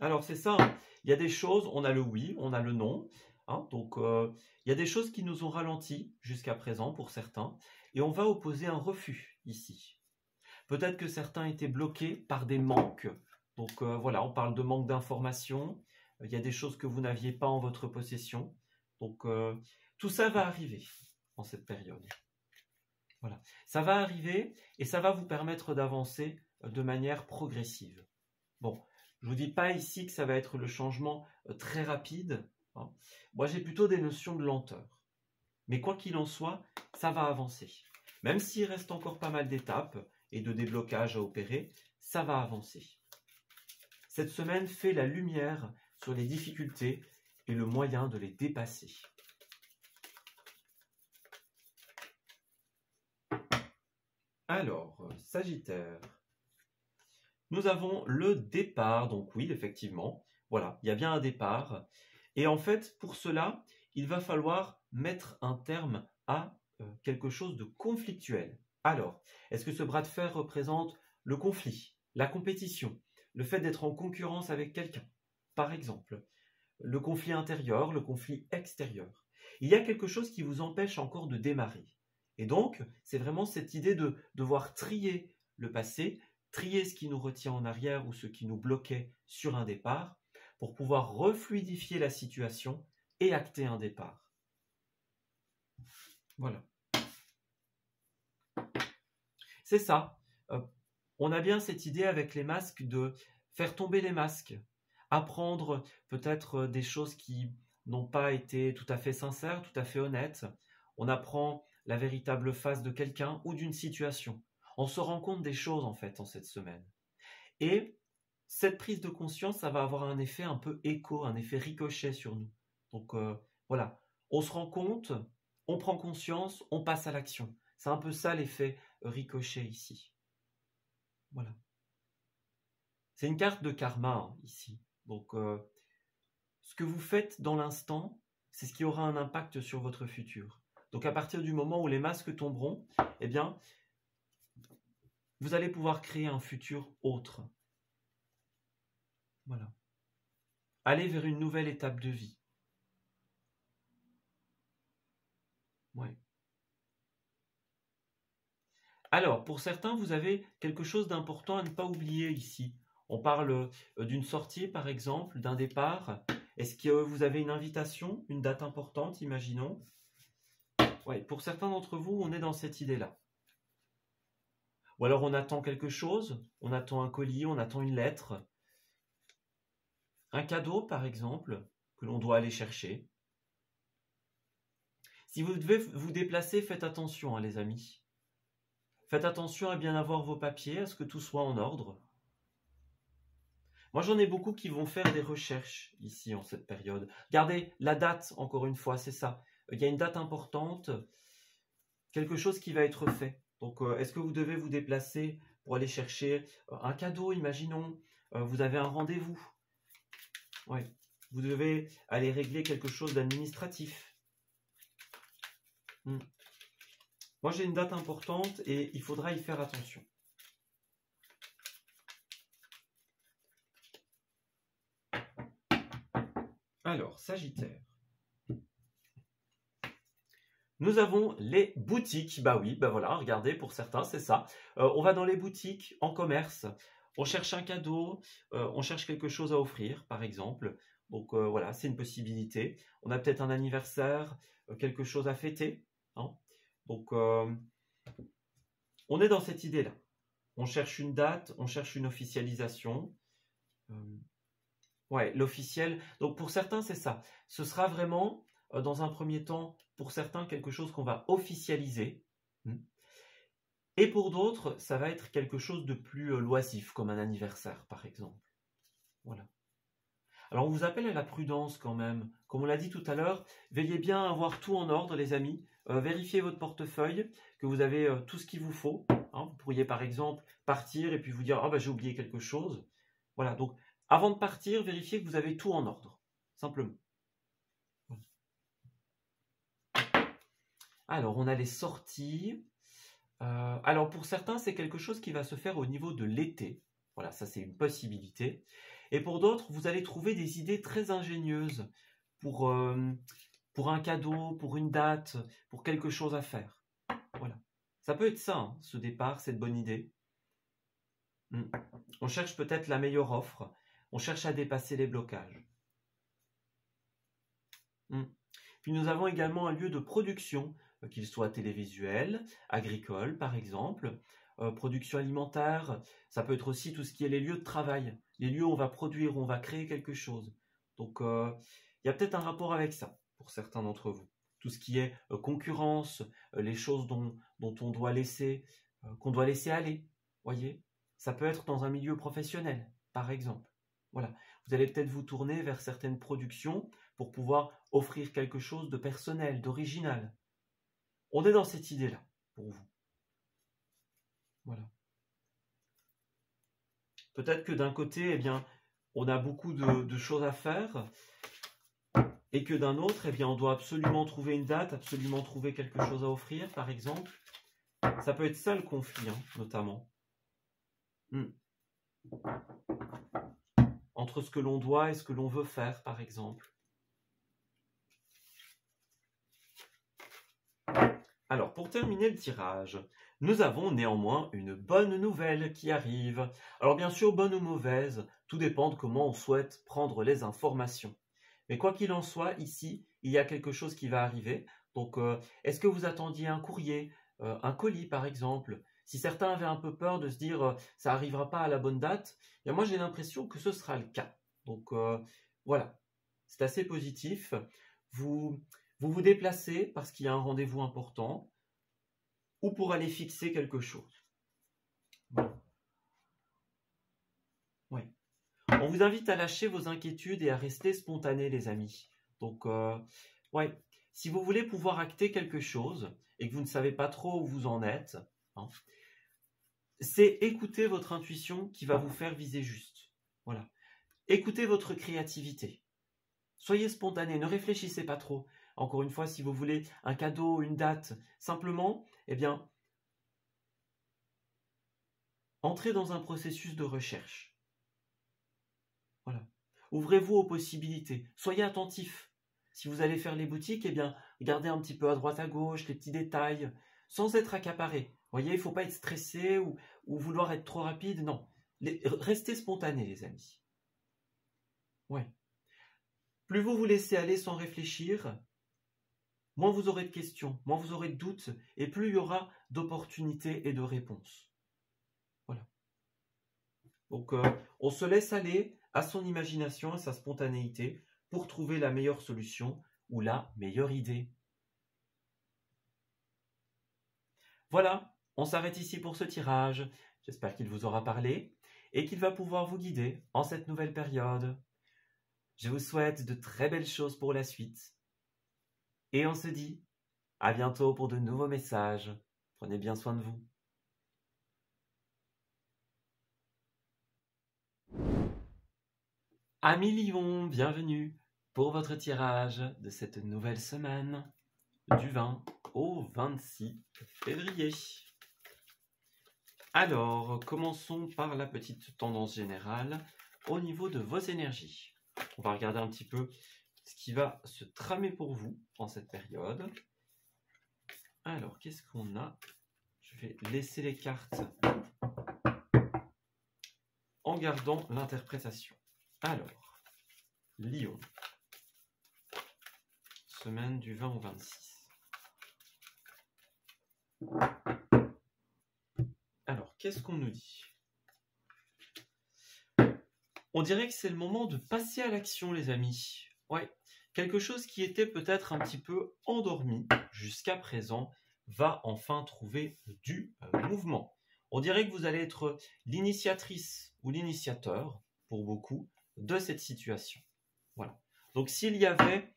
Speaker 1: Alors c'est ça, hein. Il y a des choses, on a le oui, on a le non. Hein, donc il y a des choses qui nous ont ralenti jusqu'à présent pour certains. Et on va opposer un refus ici. Peut-être que certains étaient bloqués par des manques. Donc voilà, on parle de manque d'informations. Il y a des choses que vous n'aviez pas en votre possession. Donc tout ça va arriver en cette période. Voilà, ça va arriver et ça va vous permettre d'avancer de manière progressive. Bon, je ne vous dis pas ici que ça va être le changement très rapide. Hein. Moi, j'ai plutôt des notions de lenteur. Mais quoi qu'il en soit, ça va avancer. Même s'il reste encore pas mal d'étapes et de déblocages à opérer, ça va avancer. Cette semaine fait la lumière sur les difficultés et le moyen de les dépasser. Alors, Sagittaire, nous avons le départ. Donc oui, effectivement, voilà, il y a bien un départ. Et en fait, pour cela, il va falloir mettre un terme à quelque chose de conflictuel. Alors, est-ce que ce bras de fer représente le conflit, la compétition, le fait d'être en concurrence avec quelqu'un, par exemple, le conflit intérieur, le conflit extérieur? Il y a quelque chose qui vous empêche encore de démarrer. Et donc, c'est vraiment cette idée de devoir trier le passé, trier ce qui nous retient en arrière ou ce qui nous bloquait sur un départ, pour pouvoir refluidifier la situation et acter un départ. Voilà. C'est ça. On a bien cette idée avec les masques de faire tomber les masques, apprendre peut-être des choses qui n'ont pas été tout à fait sincères, tout à fait honnêtes. On apprend la véritable face de quelqu'un ou d'une situation. On se rend compte des choses en fait en cette semaine. Et cette prise de conscience, ça va avoir un effet un peu écho, un effet ricochet sur nous. Donc voilà, on se rend compte, on prend conscience, on passe à l'action. C'est un peu ça l'effet ricochet ici. Voilà. C'est une carte de karma hein, ici. Donc ce que vous faites dans l'instant, c'est ce qui aura un impact sur votre futur. Donc à partir du moment où les masques tomberont, eh bien, vous allez pouvoir créer un futur autre. Voilà. Aller vers une nouvelle étape de vie. Ouais. Alors, pour certains, vous avez quelque chose d'important à ne pas oublier ici. On parle d'une sortie, par exemple, d'un départ. Est-ce que vous avez une invitation, une date importante, imaginons? Ouais, pour certains d'entre vous, on est dans cette idée-là. Ou alors on attend quelque chose, on attend un colis, on attend une lettre. Un cadeau, par exemple, que l'on doit aller chercher. Si vous devez vous déplacer, faites attention, hein, les amis. Faites attention à bien avoir vos papiers, à ce que tout soit en ordre. Moi, j'en ai beaucoup qui vont faire des recherches ici en cette période. Regardez la date, encore une fois, c'est ça. Il y a une date importante, quelque chose qui va être fait. Donc, est-ce que vous devez vous déplacer pour aller chercher un cadeau, imaginons, vous avez un rendez-vous. Ouais. Vous devez aller régler quelque chose d'administratif. Moi, j'ai une date importante et il faudra y faire attention. Alors, Sagittaire. Nous avons les boutiques. Bah oui, bah voilà, regardez, pour certains, c'est ça. On va dans les boutiques, en commerce. On cherche un cadeau, on cherche quelque chose à offrir, par exemple. Donc voilà, c'est une possibilité. On a peut-être un anniversaire, quelque chose à fêter. Hein. Donc, on est dans cette idée-là. On cherche une date, on cherche une officialisation. Ouais, l'officiel. Donc, pour certains, c'est ça. Ce sera vraiment, dans un premier temps, pour certains, quelque chose qu'on va officialiser. Et pour d'autres, ça va être quelque chose de plus loisif, comme un anniversaire, par exemple. Voilà. Alors, on vous appelle à la prudence quand même. Comme on l'a dit tout à l'heure, veillez bien à avoir tout en ordre, les amis. Vérifiez votre portefeuille, que vous avez tout ce qu'il vous faut. Hein. Vous pourriez, par exemple, partir et puis vous dire « Ah, bah, j'ai oublié quelque chose. » Voilà, donc, avant de partir, vérifiez que vous avez tout en ordre, simplement. Alors, on a les sorties. Alors, pour certains, c'est quelque chose qui va se faire au niveau de l'été. Voilà, ça c'est une possibilité. Et pour d'autres, vous allez trouver des idées très ingénieuses pour, pour un cadeau, pour une date, pour quelque chose à faire. Voilà. Ça peut être ça, hein, ce départ, cette bonne idée. On cherche peut-être la meilleure offre. On cherche à dépasser les blocages. Puis nous avons également un lieu de production, qu'il soit télévisuel, agricole par exemple, production alimentaire. Ça peut être aussi tout ce qui est les lieux de travail, les lieux où on va produire, où on va créer quelque chose. Donc il y a peut-être un rapport avec ça pour certains d'entre vous. Tout ce qui est concurrence, les choses dont on doit laisser, qu'on doit laisser aller, voyez. Ça peut être dans un milieu professionnel, par exemple. Voilà. Vous allez peut-être vous tourner vers certaines productions pour pouvoir offrir quelque chose de personnel, d'original. On est dans cette idée-là, pour vous. Voilà. Peut-être que d'un côté, eh bien, on a beaucoup de choses à faire, et que d'un autre, eh bien, on doit absolument trouver une date, absolument trouver quelque chose à offrir, par exemple. Ça peut être ça le conflit, hein, notamment. Entre ce que l'on doit et ce que l'on veut faire, par exemple. Alors, pour terminer le tirage, nous avons néanmoins une bonne nouvelle qui arrive. Alors bien sûr, bonne ou mauvaise, tout dépend de comment on souhaite prendre les informations. Mais quoi qu'il en soit, ici, il y a quelque chose qui va arriver. Donc, est-ce que vous attendiez un courrier, un colis par exemple? Si certains avaient un peu peur de se dire ça n'arrivera pas à la bonne date, bien moi j'ai l'impression que ce sera le cas. Donc voilà, c'est assez positif. Vous vous déplacez parce qu'il y a un rendez-vous important ou pour aller fixer quelque chose. Bon. Ouais. On vous invite à lâcher vos inquiétudes et à rester spontané, les amis. Donc, ouais, si vous voulez pouvoir acter quelque chose et que vous ne savez pas trop où vous en êtes, hein, c'est écouter votre intuition qui va vous faire viser juste. Voilà. Écoutez votre créativité. Soyez spontané, ne réfléchissez pas trop. Encore une fois, si vous voulez un cadeau, une date, simplement, eh bien, entrez dans un processus de recherche. Voilà. Ouvrez-vous aux possibilités. Soyez attentif. Si vous allez faire les boutiques, eh bien, regardez un petit peu à droite à gauche, les petits détails, sans être accaparé. Vous voyez, il ne faut pas être stressé ou vouloir être trop rapide. Non. Restez spontané, les amis. Ouais. Plus vous vous laissez aller sans réfléchir, moins vous aurez de questions, moins vous aurez de doutes, et plus il y aura d'opportunités et de réponses. Voilà. Donc, on se laisse aller à son imagination, à sa spontanéité, pour trouver la meilleure solution ou la meilleure idée. Voilà, on s'arrête ici pour ce tirage. J'espère qu'il vous aura parlé et qu'il va pouvoir vous guider en cette nouvelle période. Je vous souhaite de très belles choses pour la suite. Et on se dit à bientôt pour de nouveaux messages. Prenez bien soin de vous. Amis Lion, bienvenue pour votre tirage de cette nouvelle semaine du 20 au 26 février. Alors, commençons par la petite tendance générale au niveau de vos énergies. On va regarder un petit peu ce qui va se tramer pour vous en cette période. Alors, qu'est-ce qu'on a? Je vais laisser les cartes en gardant l'interprétation. Alors, Lion, semaine du 20 au 26. Alors, qu'est-ce qu'on nous dit? On dirait que c'est le moment de passer à l'action, les amis. Ouais, quelque chose qui était peut-être un petit peu endormi jusqu'à présent va enfin trouver du mouvement. On dirait que vous allez être l'initiatrice ou l'initiateur, pour beaucoup, de cette situation. Voilà. Donc, s'il y avait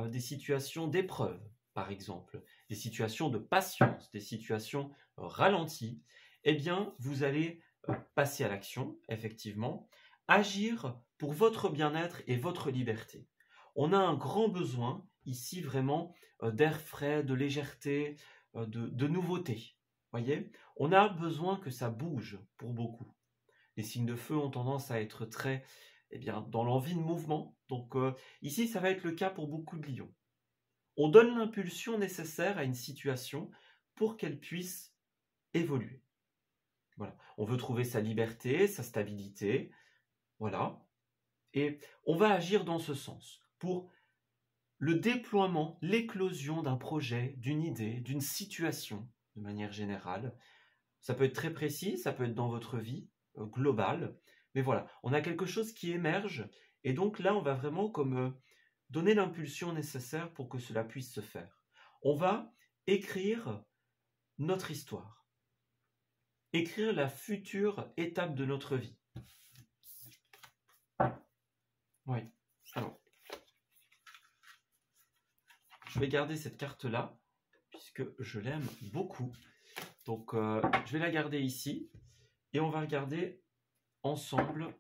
Speaker 1: des situations d'épreuve, par exemple, des situations de patience, des situations ralenties, eh bien, vous allez passer à l'action, effectivement, agir pour votre bien-être et votre liberté. On a un grand besoin ici vraiment d'air frais, de légèreté, de nouveauté. Voyez, on a besoin que ça bouge pour beaucoup. Les signes de feu ont tendance à être très, dans l'envie de mouvement. Donc ici, ça va être le cas pour beaucoup de lions. On donne l'impulsion nécessaire à une situation pour qu'elle puisse évoluer. Voilà. On veut trouver sa liberté, sa stabilité. Voilà. Et on va agir dans ce sens pour le déploiement, l'éclosion d'un projet, d'une idée, d'une situation de manière générale. Ça peut être très précis, ça peut être dans votre vie globale. Mais voilà, on a quelque chose qui émerge. Et donc là, on va vraiment donner l'impulsion nécessaire pour que cela puisse se faire. On va écrire notre histoire. Écrire la future étape de notre vie. Oui, alors, je vais garder cette carte-là, puisque je l'aime beaucoup. Donc, je vais la garder ici, et on va regarder ensemble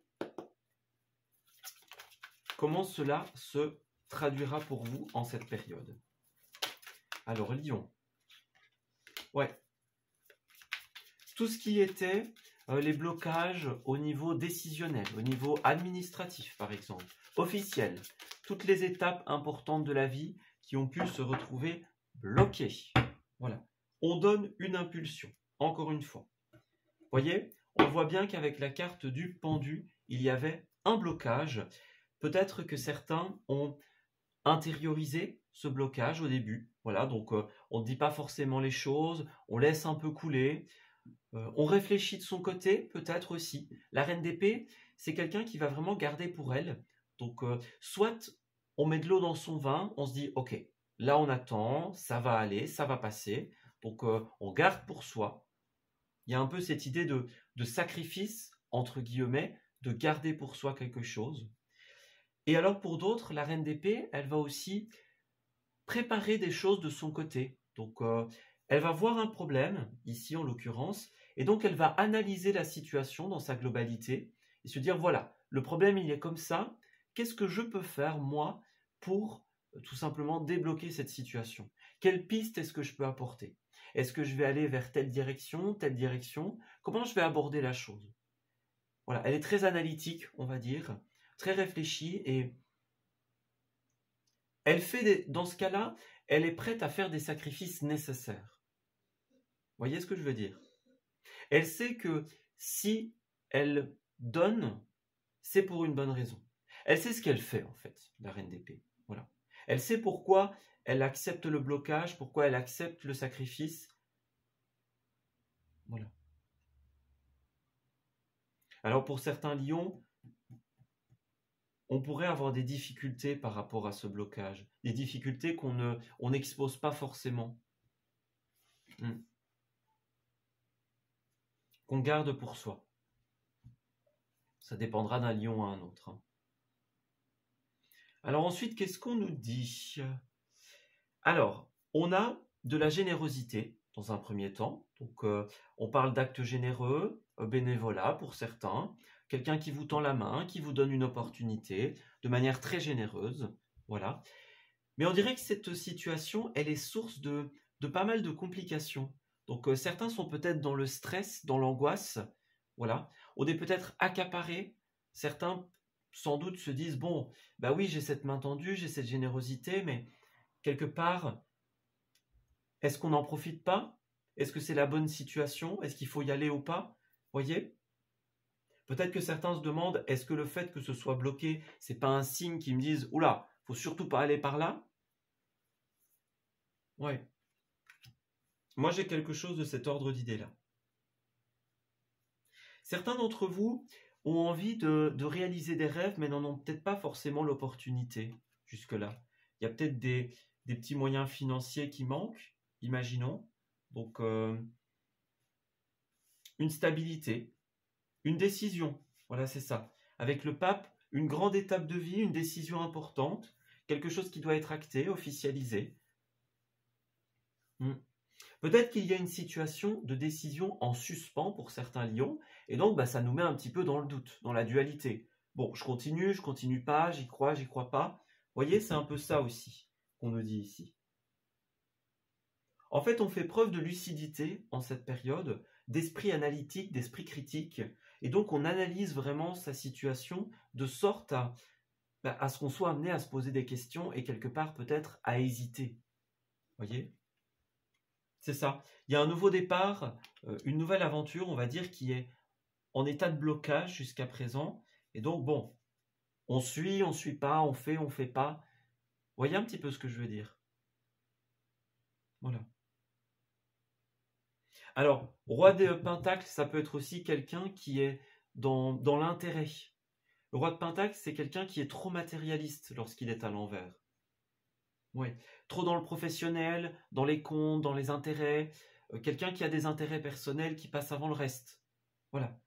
Speaker 1: comment cela se traduira pour vous en cette période. Alors, Lion. Ouais. Tout ce qui était les blocages au niveau décisionnel, au niveau administratif par exemple, officiel, toutes les étapes importantes de la vie qui ont pu se retrouver bloquées. Voilà, on donne une impulsion, encore une fois. Vous voyez, on voit bien qu'avec la carte du pendu, il y avait un blocage. Peut-être que certains ont intériorisé ce blocage au début. Voilà, donc on ne dit pas forcément les choses, on laisse un peu couler. On réfléchit de son côté, peut-être aussi. La reine d'épée, c'est quelqu'un qui va vraiment garder pour elle. Donc, soit on met de l'eau dans son vin, on se dit, ok, là on attend, ça va aller, ça va passer. Donc, on garde pour soi. Il y a un peu cette idée de sacrifice, entre guillemets, de garder pour soi quelque chose. Et alors, pour d'autres, la reine d'épée, elle va aussi préparer des choses de son côté. Donc, elle va voir un problème, ici en l'occurrence, et donc elle va analyser la situation dans sa globalité et se dire, voilà, le problème il est comme ça, qu'est-ce que je peux faire moi pour tout simplement débloquer cette situation? Quelle piste est-ce que je peux apporter? Est-ce que je vais aller vers telle direction? Comment je vais aborder la chose? Voilà, elle est très analytique, on va dire, très réfléchie et elle fait dans ce cas-là, elle est prête à faire des sacrifices nécessaires. Vous voyez ce que je veux dire? Elle sait que si elle donne, c'est pour une bonne raison. Elle sait ce qu'elle fait en fait, la reine d'épée. Voilà. Elle sait pourquoi elle accepte le blocage, pourquoi elle accepte le sacrifice. Voilà. Alors pour certains lions, on pourrait avoir des difficultés par rapport à ce blocage. Des difficultés qu'on n'expose pas forcément. Qu'on garde pour soi. Ça dépendra d'un lion à un autre. Alors ensuite, qu'est-ce qu'on nous dit? Alors, on a de la générosité dans un premier temps. Donc, on parle d'actes généreux, bénévolat pour certains. Quelqu'un qui vous tend la main, qui vous donne une opportunité de manière très généreuse. Voilà. Mais on dirait que cette situation, elle est source de pas mal de complications. Donc, certains sont peut-être dans le stress, dans l'angoisse. Voilà. On est peut-être accaparés. Certains, sans doute, se disent, bon, bah oui, j'ai cette main tendue, j'ai cette générosité, mais quelque part, est-ce qu'on n'en profite pas? Est-ce que c'est la bonne situation? Est-ce qu'il faut y aller ou pas? Voyez? Peut-être que certains se demandent, est-ce que le fait que ce soit bloqué, c'est pas un signe qui me dise, oula, faut surtout pas aller par là? Ouais. Moi, j'ai quelque chose de cet ordre d'idée-là. Certains d'entre vous ont envie de réaliser des rêves, mais n'en ont peut-être pas forcément l'opportunité jusque-là. Il y a peut-être des petits moyens financiers qui manquent, imaginons. Donc, une stabilité, une décision. Voilà, c'est ça. Avec le pape, une grande étape de vie, une décision importante, quelque chose qui doit être acté, officialisé. Peut-être qu'il y a une situation de décision en suspens pour certains lions, et donc ça nous met un petit peu dans le doute, dans la dualité. Bon, je continue pas, j'y crois pas. voyez, c'est un peu ça aussi qu'on nous dit ici. En fait, on fait preuve de lucidité en cette période, d'esprit analytique, d'esprit critique, et donc on analyse vraiment sa situation de sorte à ce qu'on soit amené à se poser des questions et quelque part peut-être à hésiter. Voyez ? C'est ça. Il y a un nouveau départ, une nouvelle aventure, on va dire, qui est en état de blocage jusqu'à présent. Et donc, bon, on suit pas, on fait pas. Voyez un petit peu ce que je veux dire. Voilà. Alors, roi de Pentacle, ça peut être aussi quelqu'un qui est dans l'intérêt. Le roi de Pentacle, c'est quelqu'un qui est trop matérialiste lorsqu'il est à l'envers. Oui, trop dans le professionnel, dans les comptes, dans les intérêts. Quelqu'un qui a des intérêts personnels qui passent avant le reste. Voilà.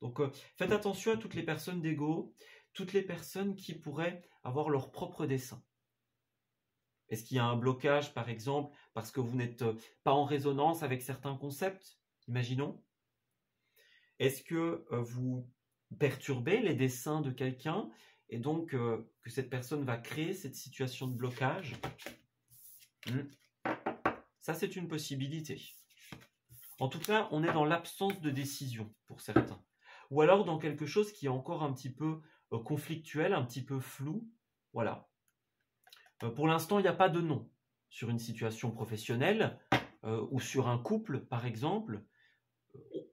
Speaker 1: Donc, faites attention à toutes les personnes d'ego, toutes les personnes qui pourraient avoir leur propre dessein. Est-ce qu'il y a un blocage, par exemple, parce que vous n'êtes pas en résonance avec certains concepts, imaginons? Est-ce que vous perturbez les desseins de quelqu'un et donc que cette personne va créer cette situation de blocage? Ça, c'est une possibilité. En tout cas, on est dans l'absence de décision pour certains. Ou alors dans quelque chose qui est encore un petit peu conflictuel, un petit peu flou. Voilà. Pour l'instant, il n'y a pas de nom sur une situation professionnelle ou sur un couple, par exemple.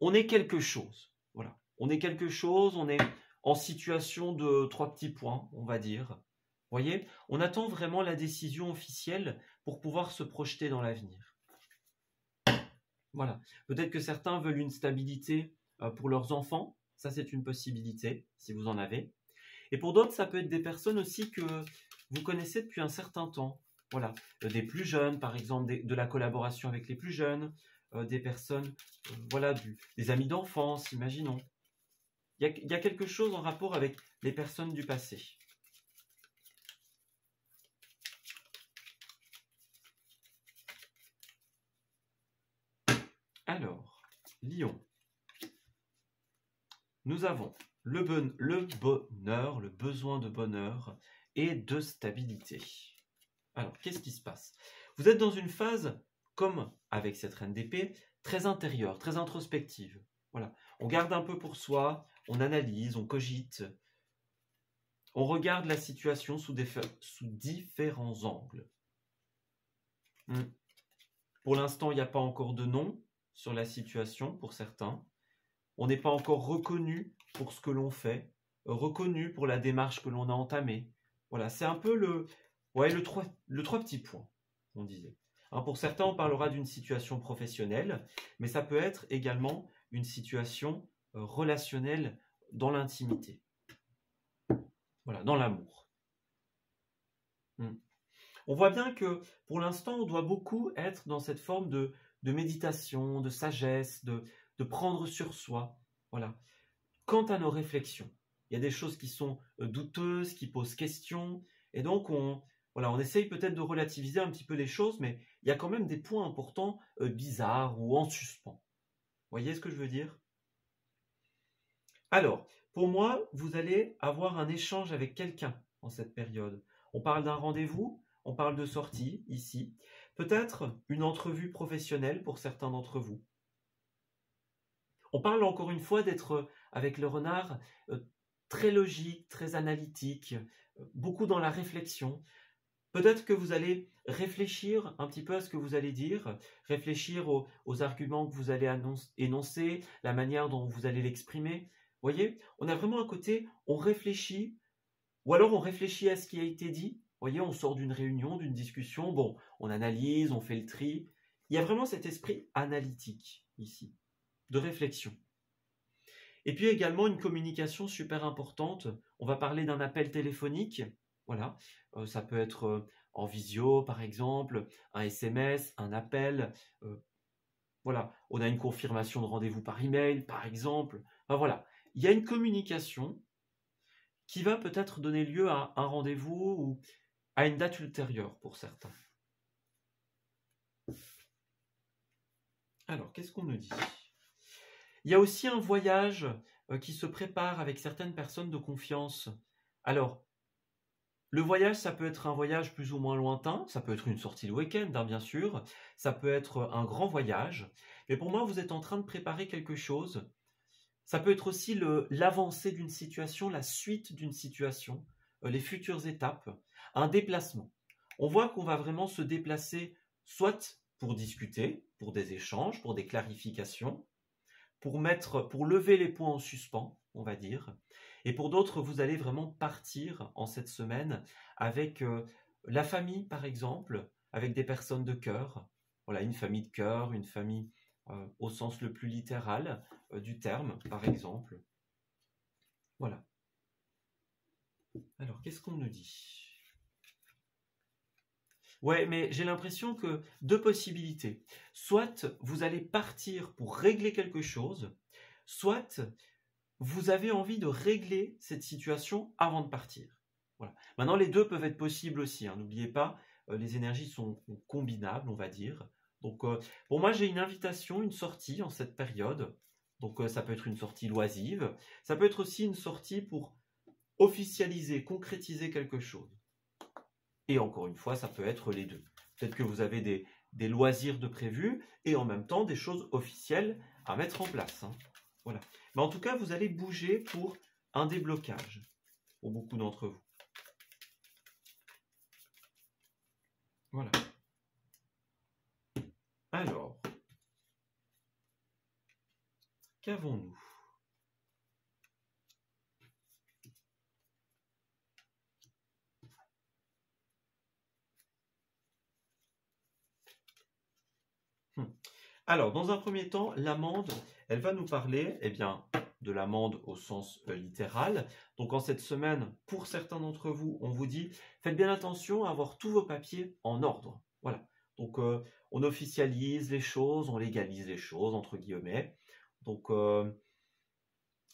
Speaker 1: On est quelque chose. Voilà. On est quelque chose, on est en situation de 3 petits points, on va dire. Vous voyez, on attend vraiment la décision officielle pour pouvoir se projeter dans l'avenir. Voilà. Peut-être que certains veulent une stabilité pour leurs enfants. Ça, c'est une possibilité, si vous en avez. Et pour d'autres, ça peut être des personnes aussi que vous connaissez depuis un certain temps. Voilà. Des plus jeunes, par exemple, de la collaboration avec les plus jeunes, des personnes, voilà, des amis d'enfance, imaginons. Il y a quelque chose en rapport avec les personnes du passé. Alors, Lion. Nous avons le bonheur, le besoin de bonheur et de stabilité. Alors, qu'est-ce qui se passe? Vous êtes dans une phase, comme avec cette reine d'épée, très intérieure, très introspective. Voilà. On garde un peu pour soi, on analyse, on cogite, on regarde la situation sous différents angles. Pour l'instant, il n'y a pas encore de nom sur la situation pour certains. On n'est pas encore reconnu pour ce que l'on fait, reconnu pour la démarche que l'on a entamée. Voilà, c'est un peu le trois petits points, on disait. Hein, pour certains, on parlera d'une situation professionnelle, mais ça peut être également une situation relationnelle dans l'intimité. Voilà, dans l'amour. On voit bien que pour l'instant, on doit beaucoup être dans cette forme de méditation, de sagesse, de prendre sur soi. Voilà. Quant à nos réflexions, il y a des choses qui sont douteuses, qui posent question, et donc on essaye peut-être de relativiser un petit peu les choses, mais il y a quand même des points importants bizarres ou en suspens. Vous voyez ce que je veux dire? Alors, pour moi, vous allez avoir un échange avec quelqu'un en cette période. On parle d'un rendez-vous, on parle de sortie ici, peut-être une entrevue professionnelle pour certains d'entre vous. On parle encore une fois d'être avec le renard très logique, très analytique, beaucoup dans la réflexion. Peut-être que vous allez réfléchir un petit peu à ce que vous allez dire, réfléchir aux arguments que vous allez énoncer, la manière dont vous allez l'exprimer. Vous voyez, on a vraiment un côté, on réfléchit, ou alors on réfléchit à ce qui a été dit. Vous voyez, on sort d'une réunion, d'une discussion, bon, on analyse, on fait le tri. Il y a vraiment cet esprit analytique ici, de réflexion. Et puis également une communication super importante. On va parler d'un appel téléphonique. Voilà, ça peut être en visio par exemple, un SMS, un appel. Voilà, on a une confirmation de rendez-vous par email par exemple. Enfin, voilà, il y a une communication qui va peut-être donner lieu à un rendez-vous ou à une date ultérieure pour certains. Alors, qu'est-ce qu'on nous dit? Il y a aussi un voyage qui se prépare avec certaines personnes de confiance. Alors, Le voyage, ça peut être un voyage plus ou moins lointain, ça peut être une sortie le week-end, hein, bien sûr, ça peut être un grand voyage, mais pour moi, vous êtes en train de préparer quelque chose. Ça peut être aussi l'avancée d'une situation, la suite d'une situation, les futures étapes, un déplacement. On voit qu'on va vraiment se déplacer soit pour discuter, pour des échanges, pour des clarifications, pour lever les points en suspens, on va dire. Et pour d'autres, vous allez vraiment partir en cette semaine avec la famille, par exemple, avec des personnes de cœur. Voilà, une famille de cœur, une famille au sens le plus littéral du terme, par exemple. Voilà. Alors, qu'est-ce qu'on nous dit? Ouais, mais j'ai l'impression que deux possibilités. Soit vous allez partir pour régler quelque chose, soit vous avez envie de régler cette situation avant de partir. Voilà. Maintenant, les deux peuvent être possibles aussi, hein. N'oubliez pas, les énergies sont combinables, on va dire. Donc, pour moi, j'ai une invitation, une sortie en cette période. Donc, ça peut être une sortie loisive. Ça peut être aussi une sortie pour officialiser, concrétiser quelque chose. Et encore une fois, ça peut être les deux. Peut-être que vous avez des loisirs de prévus et en même temps des choses officielles à mettre en place, hein. Voilà. Mais en tout cas, vous allez bouger pour un déblocage, pour beaucoup d'entre vous. Voilà. Alors, qu'avons-nous? Alors, dans un premier temps, l'amande, elle va nous parler, eh bien, de l'amande au sens littéral. Donc, en cette semaine, pour certains d'entre vous, on vous dit, faites bien attention à avoir tous vos papiers en ordre. Voilà. Donc, on officialise les choses, on légalise les choses, entre guillemets. Donc,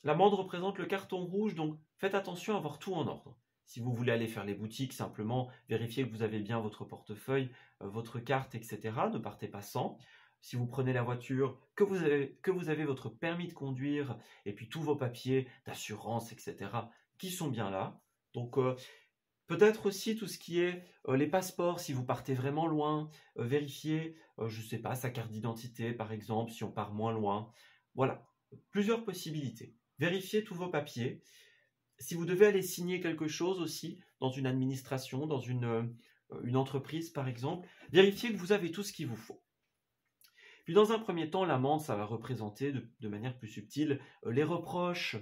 Speaker 1: l'amande représente le carton rouge, donc faites attention à avoir tout en ordre. Si vous voulez aller faire les boutiques, simplement vérifiez que vous avez bien votre portefeuille, votre carte, etc. Ne partez pas sans. Si vous prenez la voiture, que vous avez votre permis de conduire et puis tous vos papiers d'assurance, etc. qui sont bien là. Donc peut-être aussi tout ce qui est les passeports, si vous partez vraiment loin, vérifiez, je ne sais pas, sa carte d'identité par exemple, si on part moins loin. Voilà, plusieurs possibilités. Vérifiez tous vos papiers. Si vous devez aller signer quelque chose aussi dans une administration, dans une entreprise par exemple, vérifiez que vous avez tout ce qu'il vous faut. Puis dans un premier temps, l'amende, ça va représenter de manière plus subtile les reproches,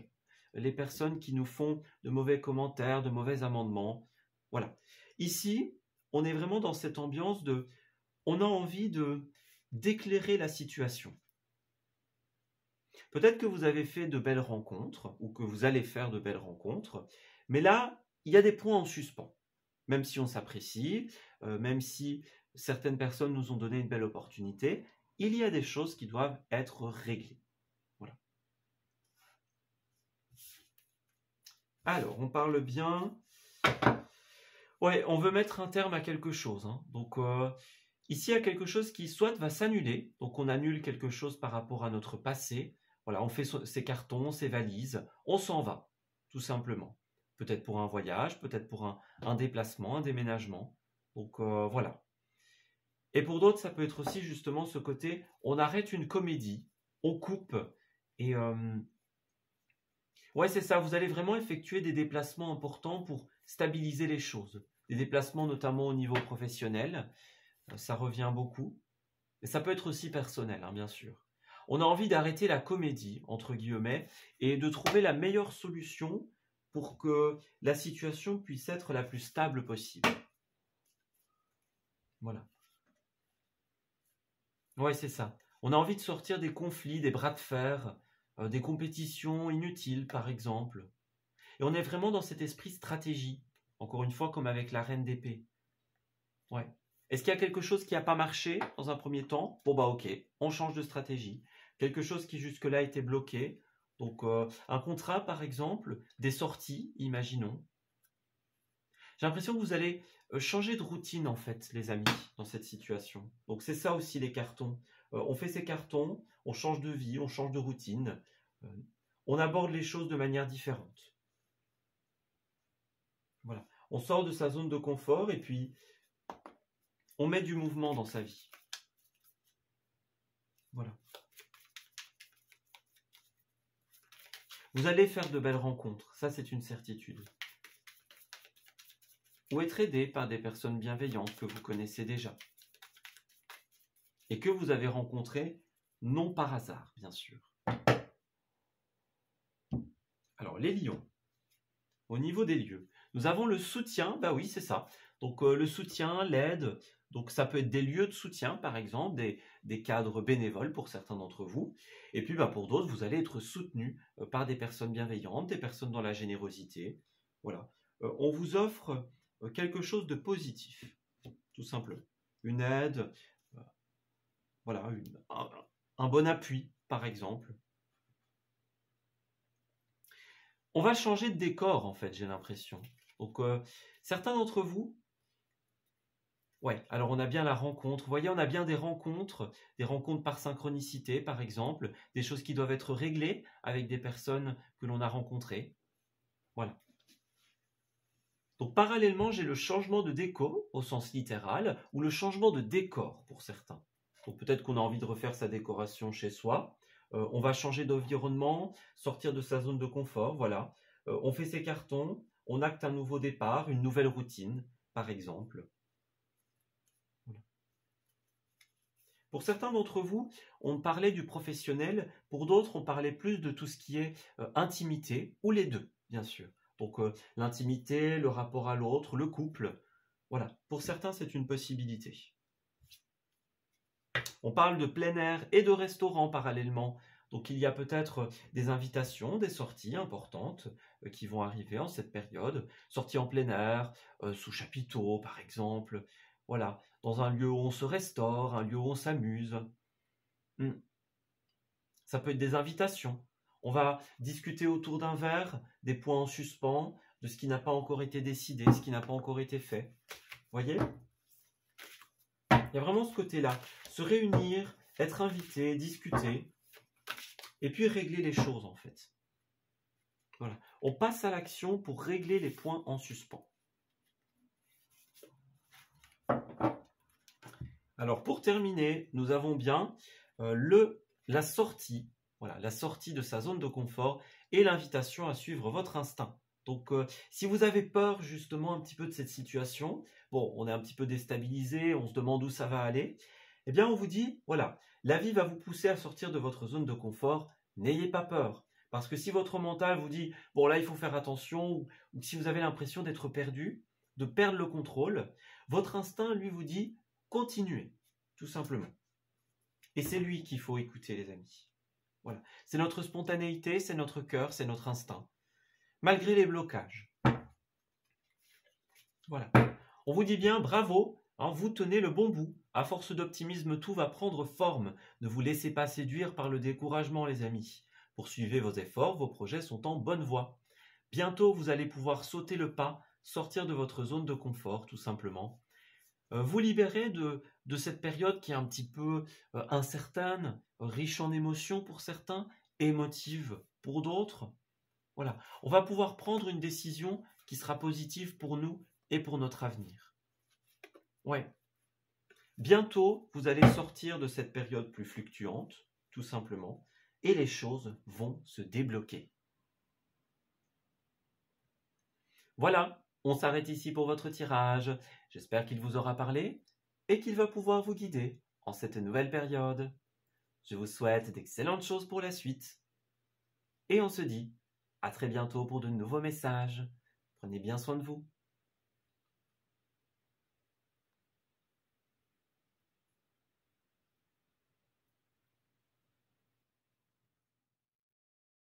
Speaker 1: les personnes qui nous font de mauvais commentaires, de mauvais amendements. Voilà. Ici, on est vraiment dans cette ambiance on a envie d'éclairer la situation. Peut-être que vous avez fait de belles rencontres ou que vous allez faire de belles rencontres, mais là, il y a des points en suspens. Même si on s'apprécie, même si certaines personnes nous ont donné une belle opportunité, il y a des choses qui doivent être réglées. Voilà. Alors, on parle bien. Ouais, on veut mettre un terme à quelque chose, hein. Donc, ici, il y a quelque chose qui soit va s'annuler. Donc, on annule quelque chose par rapport à notre passé. Voilà, on fait ses cartons, ses valises. On s'en va, tout simplement. Peut-être pour un voyage, peut-être pour un déplacement, un déménagement. Donc, voilà. Et pour d'autres, ça peut être aussi justement ce côté, on arrête une comédie, on coupe, et ouais, c'est ça, vous allez vraiment effectuer des déplacements importants pour stabiliser les choses. Des déplacements notamment au niveau professionnel, ça revient beaucoup. Et ça peut être aussi personnel, hein, bien sûr. On a envie d'arrêter la comédie, entre guillemets, et de trouver la meilleure solution pour que la situation puisse être la plus stable possible. Voilà. Ouais, c'est ça. On a envie de sortir des conflits, des bras de fer, des compétitions inutiles, par exemple. Et on est vraiment dans cet esprit stratégie. Encore une fois, comme avec la reine d'épée. Ouais. Est-ce qu'il y a quelque chose qui n'a pas marché dans un premier temps? Bon bah ok, on change de stratégie. Quelque chose qui jusque-là était bloqué. Donc un contrat, par exemple, des sorties, imaginons. J'ai l'impression que vous allez changer de routine, en fait, les amis, dans cette situation. Donc, c'est ça aussi, les cartons. On fait ces cartons, on change de vie, on change de routine. On aborde les choses de manière différente. Voilà. On sort de sa zone de confort et puis on met du mouvement dans sa vie. Voilà. Vous allez faire de belles rencontres, ça c'est une certitude. Ou être aidé par des personnes bienveillantes que vous connaissez déjà. Et que vous avez rencontrées non par hasard, bien sûr. Alors, les lions. Au niveau des lieux, nous avons le soutien, bah oui, c'est ça. Donc, le soutien, l'aide, donc ça peut être des lieux de soutien, par exemple, des cadres bénévoles pour certains d'entre vous. Et puis, bah, pour d'autres, vous allez être soutenu par des personnes bienveillantes, des personnes dans la générosité. Voilà. On vous offre quelque chose de positif, tout simplement. Une aide, voilà, un bon appui, par exemple. On va changer de décor, en fait, j'ai l'impression. Donc, certains d'entre vous, ouais, alors on a bien la rencontre. Vous voyez, on a bien des rencontres par synchronicité, par exemple, des choses qui doivent être réglées avec des personnes que l'on a rencontrées. Voilà. Donc, parallèlement, j'ai le changement de déco, au sens littéral, ou le changement de décor, pour certains. Donc, peut-être qu'on a envie de refaire sa décoration chez soi. On va changer d'environnement, sortir de sa zone de confort, voilà. On fait ses cartons, on acte un nouveau départ, une nouvelle routine, par exemple. Voilà. Pour certains d'entre vous, on parlait du professionnel, pour d'autres, on parlait plus de tout ce qui est intimité, ou les deux, bien sûr. Donc l'intimité, le rapport à l'autre, le couple, voilà. Pour certains, c'est une possibilité. On parle de plein air et de restaurant parallèlement. Donc il y a peut-être des invitations, des sorties importantes qui vont arriver en cette période. Sorties en plein air, sous chapiteau par exemple. Voilà, dans un lieu où on se restaure, un lieu où on s'amuse. Ça peut être des invitations. On va discuter autour d'un verre, des points en suspens, de ce qui n'a pas encore été décidé, ce qui n'a pas encore été fait. Voyez ? Il y a vraiment ce côté-là. Se réunir, être invité, discuter, et puis régler les choses en fait. Voilà. On passe à l'action pour régler les points en suspens. Alors pour terminer, nous avons bien la sortie, voilà, la sortie de sa zone de confort et l'invitation à suivre votre instinct. Donc si vous avez peur justement un petit peu de cette situation, bon, on est un petit peu déstabilisé, on se demande où ça va aller, eh bien on vous dit, voilà, la vie va vous pousser à sortir de votre zone de confort, n'ayez pas peur. Parce que si votre mental vous dit, bon là il faut faire attention, ou si vous avez l'impression d'être perdu, de perdre le contrôle, votre instinct lui vous dit, continuez, tout simplement. Et c'est lui qu'il faut écouter les amis. Voilà, c'est notre spontanéité, c'est notre cœur, c'est notre instinct. Malgré les blocages. Voilà. On vous dit bien bravo, hein, vous tenez le bon bout. À force d'optimisme, tout va prendre forme. Ne vous laissez pas séduire par le découragement, les amis. Poursuivez vos efforts, vos projets sont en bonne voie. Bientôt, vous allez pouvoir sauter le pas, sortir de votre zone de confort, tout simplement. Vous libérer de cette période qui est un petit peu incertaine, riche en émotions pour certains, émotive pour d'autres. Voilà, on va pouvoir prendre une décision qui sera positive pour nous et pour notre avenir. Ouais. Bientôt, vous allez sortir de cette période plus fluctuante, tout simplement, et les choses vont se débloquer. Voilà, on s'arrête ici pour votre tirage. J'espère qu'il vous aura parlé et qu'il va pouvoir vous guider en cette nouvelle période. Je vous souhaite d'excellentes choses pour la suite. Et on se dit à très bientôt pour de nouveaux messages. Prenez bien soin de vous.